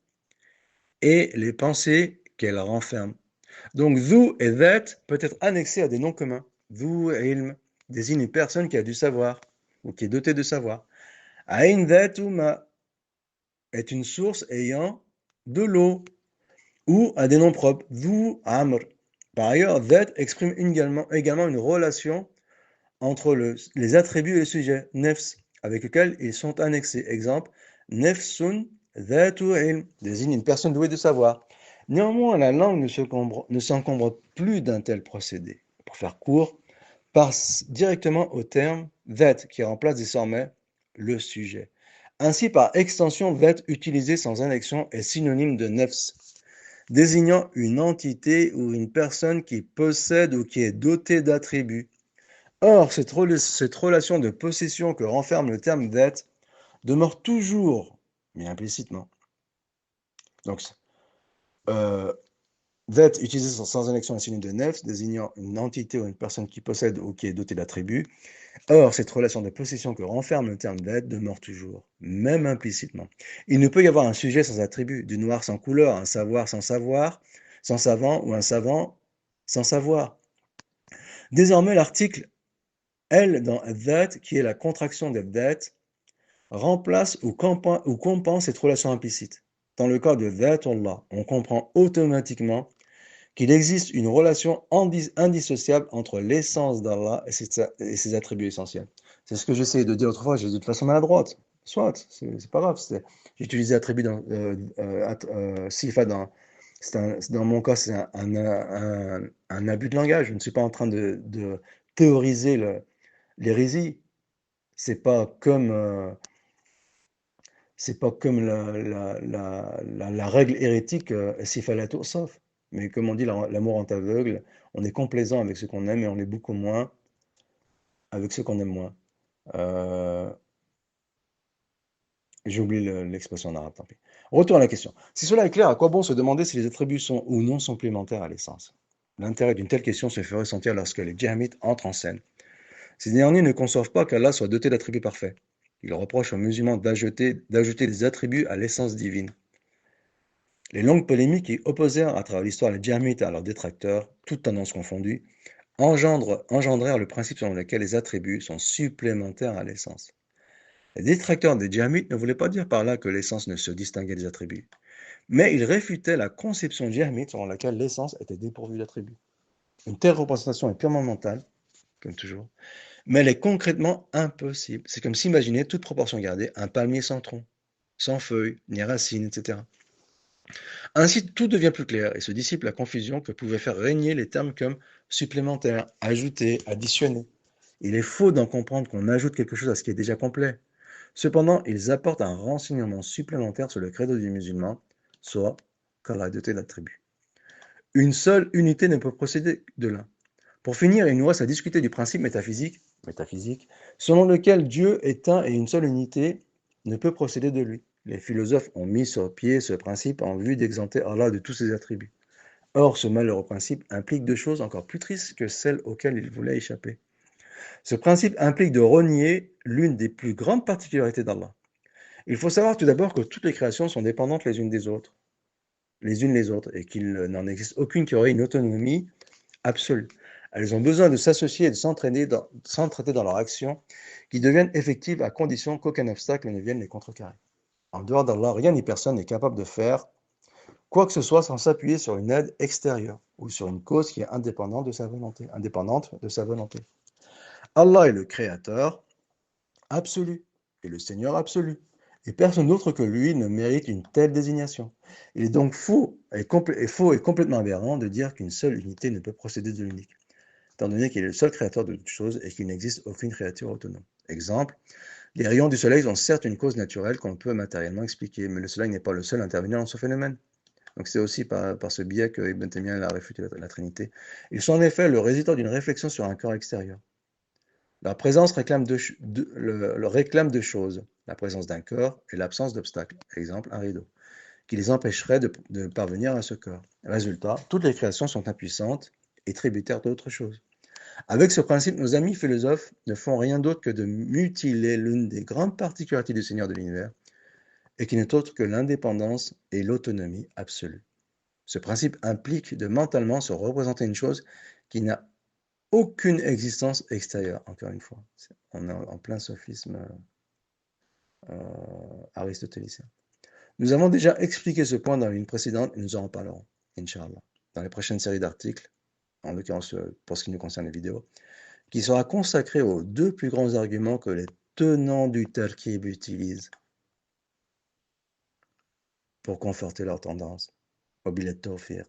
et les pensées qu'elle renferme. Donc, Dhu et Dhat peut être annexé à des noms communs. Dhu ilm désigne une personne qui a du savoir ou qui est dotée de savoir. Ain Dhatu ma est une source ayant de l'eau ou à des noms propres. Dhu amr. Par ailleurs, Dhat exprime également une relation entre les attributs et le sujet, nefs, avec lequel ils sont annexés. Exemple, nefsun dhatu ilm désigne une personne douée de savoir. Néanmoins, la langue ne s'encombre plus d'un tel procédé. Pour faire court, passe directement au terme that qui remplace désormais le sujet. Ainsi, par extension, that utilisé sans annexion est synonyme de nefs, désignant une entité ou une personne qui possède ou qui est dotée d'attributs. Or, cette relation de possession que renferme le terme dette demeure toujours, mais implicitement. Donc, dette utilisée sans annexion est synonyme de nefs, désignant une entité ou une personne qui possède ou qui est dotée d'attributs. Or, cette relation de possession que renferme le terme dette demeure toujours, même implicitement. Il ne peut y avoir un sujet sans attribut, du noir sans couleur, un savoir sans savoir, sans savant ou un savant sans savoir. Désormais, l'article L dans that, qui est la contraction de that, remplace ou compense cette relation implicite. Dans le cas de Dhatullah, on comprend automatiquement qu'il existe une relation indissociable entre l'essence d'Allah et ses attributs essentiels. C'est ce que j'essayais de dire autrefois, j'ai dit de façon maladroite. Soit, c'est pas grave. J'ai utilisé attribut dans sifa dans mon cas, c'est un abus de langage. Je ne suis pas en train de théoriser l'hérésie. C'est pas comme la règle hérétique sifalato sauf. Mais comme on dit, l'amour en aveugle, on est complaisant avec ce qu'on aime et on l'est beaucoup moins avec ce qu'on aime moins. J'ai oublié l'expression en arabe, tant pis. Retour à la question. Si cela est clair, à quoi bon se demander si les attributs sont ou non complémentaires à l'essence? L'intérêt d'une telle question se fait ressentir lorsque les Jahmites entrent en scène. Ces derniers ne conçoivent pas qu'Allah soit doté d'attributs parfaits. Ils reprochent aux musulmans d'ajouter des attributs à l'essence divine. Les longues polémiques qui opposèrent à travers l'histoire les Jahmites à leurs détracteurs, toutes tendances confondues, engendrèrent le principe selon lequel les attributs sont supplémentaires à l'essence. Les détracteurs des Jahmites ne voulaient pas dire par là que l'essence ne se distinguait des attributs, mais ils réfutaient la conception jahmite selon laquelle l'essence était dépourvue d'attributs. Une telle représentation est purement mentale, comme toujours, mais elle est concrètement impossible. C'est comme s'imaginer, toute proportion gardée, un palmier sans tronc, sans feuilles, ni racines, etc. Ainsi, tout devient plus clair et se dissipe la confusion que pouvaient faire régner les termes comme supplémentaire, ajouter, additionner. Il est faux d'en comprendre qu'on ajoute quelque chose à ce qui est déjà complet. Cependant, ils apportent un renseignement supplémentaire sur le credo du musulman, soit qu'Allah est doté d'attributs. Une seule unité ne peut procéder de l'un. Pour finir, il nous reste à discuter du principe métaphysique, selon lequel Dieu est un et une seule unité ne peut procéder de lui. Les philosophes ont mis sur pied ce principe en vue d'exempter Allah de tous ses attributs. Or, ce malheureux principe implique deux choses encore plus tristes que celles auxquelles il voulait échapper. Ce principe implique de renier l'une des plus grandes particularités d'Allah. Il faut savoir tout d'abord que toutes les créations sont dépendantes les unes des autres, et qu'il n'en existe aucune qui aurait une autonomie absolue. Elles ont besoin de s'associer et de s'entraider dans leur action, qui deviennent effectives à condition qu'aucun obstacle ne vienne les contrecarrer. En dehors d'Allah, rien ni personne n'est capable de faire quoi que ce soit sans s'appuyer sur une aide extérieure ou sur une cause qui est indépendante de sa volonté. Allah est le créateur absolu et le Seigneur absolu. Et personne d'autre que lui ne mérite une telle désignation. Il est donc faux et complètement aberrant de dire qu'une seule unité ne peut procéder de l'unique, étant donné qu'il est le seul créateur de toutes choses et qu'il n'existe aucune créature autonome. Exemple, les rayons du soleil ont certes une cause naturelle qu'on peut matériellement expliquer, mais le soleil n'est pas le seul intervenant dans ce phénomène. Donc c'est aussi par ce biais que Ibn Taymiyyah a réfuté la Trinité. Ils sont en effet le résultat d'une réflexion sur un corps extérieur. La présence réclame réclame deux choses, la présence d'un corps et l'absence d'obstacles, exemple un rideau, qui les empêcherait de parvenir à ce corps. Résultat, toutes les créations sont impuissantes et tributaires d'autre chose. Avec ce principe, nos amis philosophes ne font rien d'autre que de mutiler l'une des grandes particularités du Seigneur de l'univers, et qui n'est autre que l'indépendance et l'autonomie absolue. Ce principe implique de mentalement se représenter une chose qui n'a aucune existence extérieure, encore une fois. On est en plein sophisme aristotélicien. Nous avons déjà expliqué ce point dans une précédente et nous en reparlerons, Inch'Allah, dans les prochaines séries d'articles, en l'occurrence pour ce qui nous concerne les vidéos, qui sera consacré aux deux plus grands arguments que les tenants du Tarkib utilisent pour conforter leur tendance. Wabillahi tawfiq.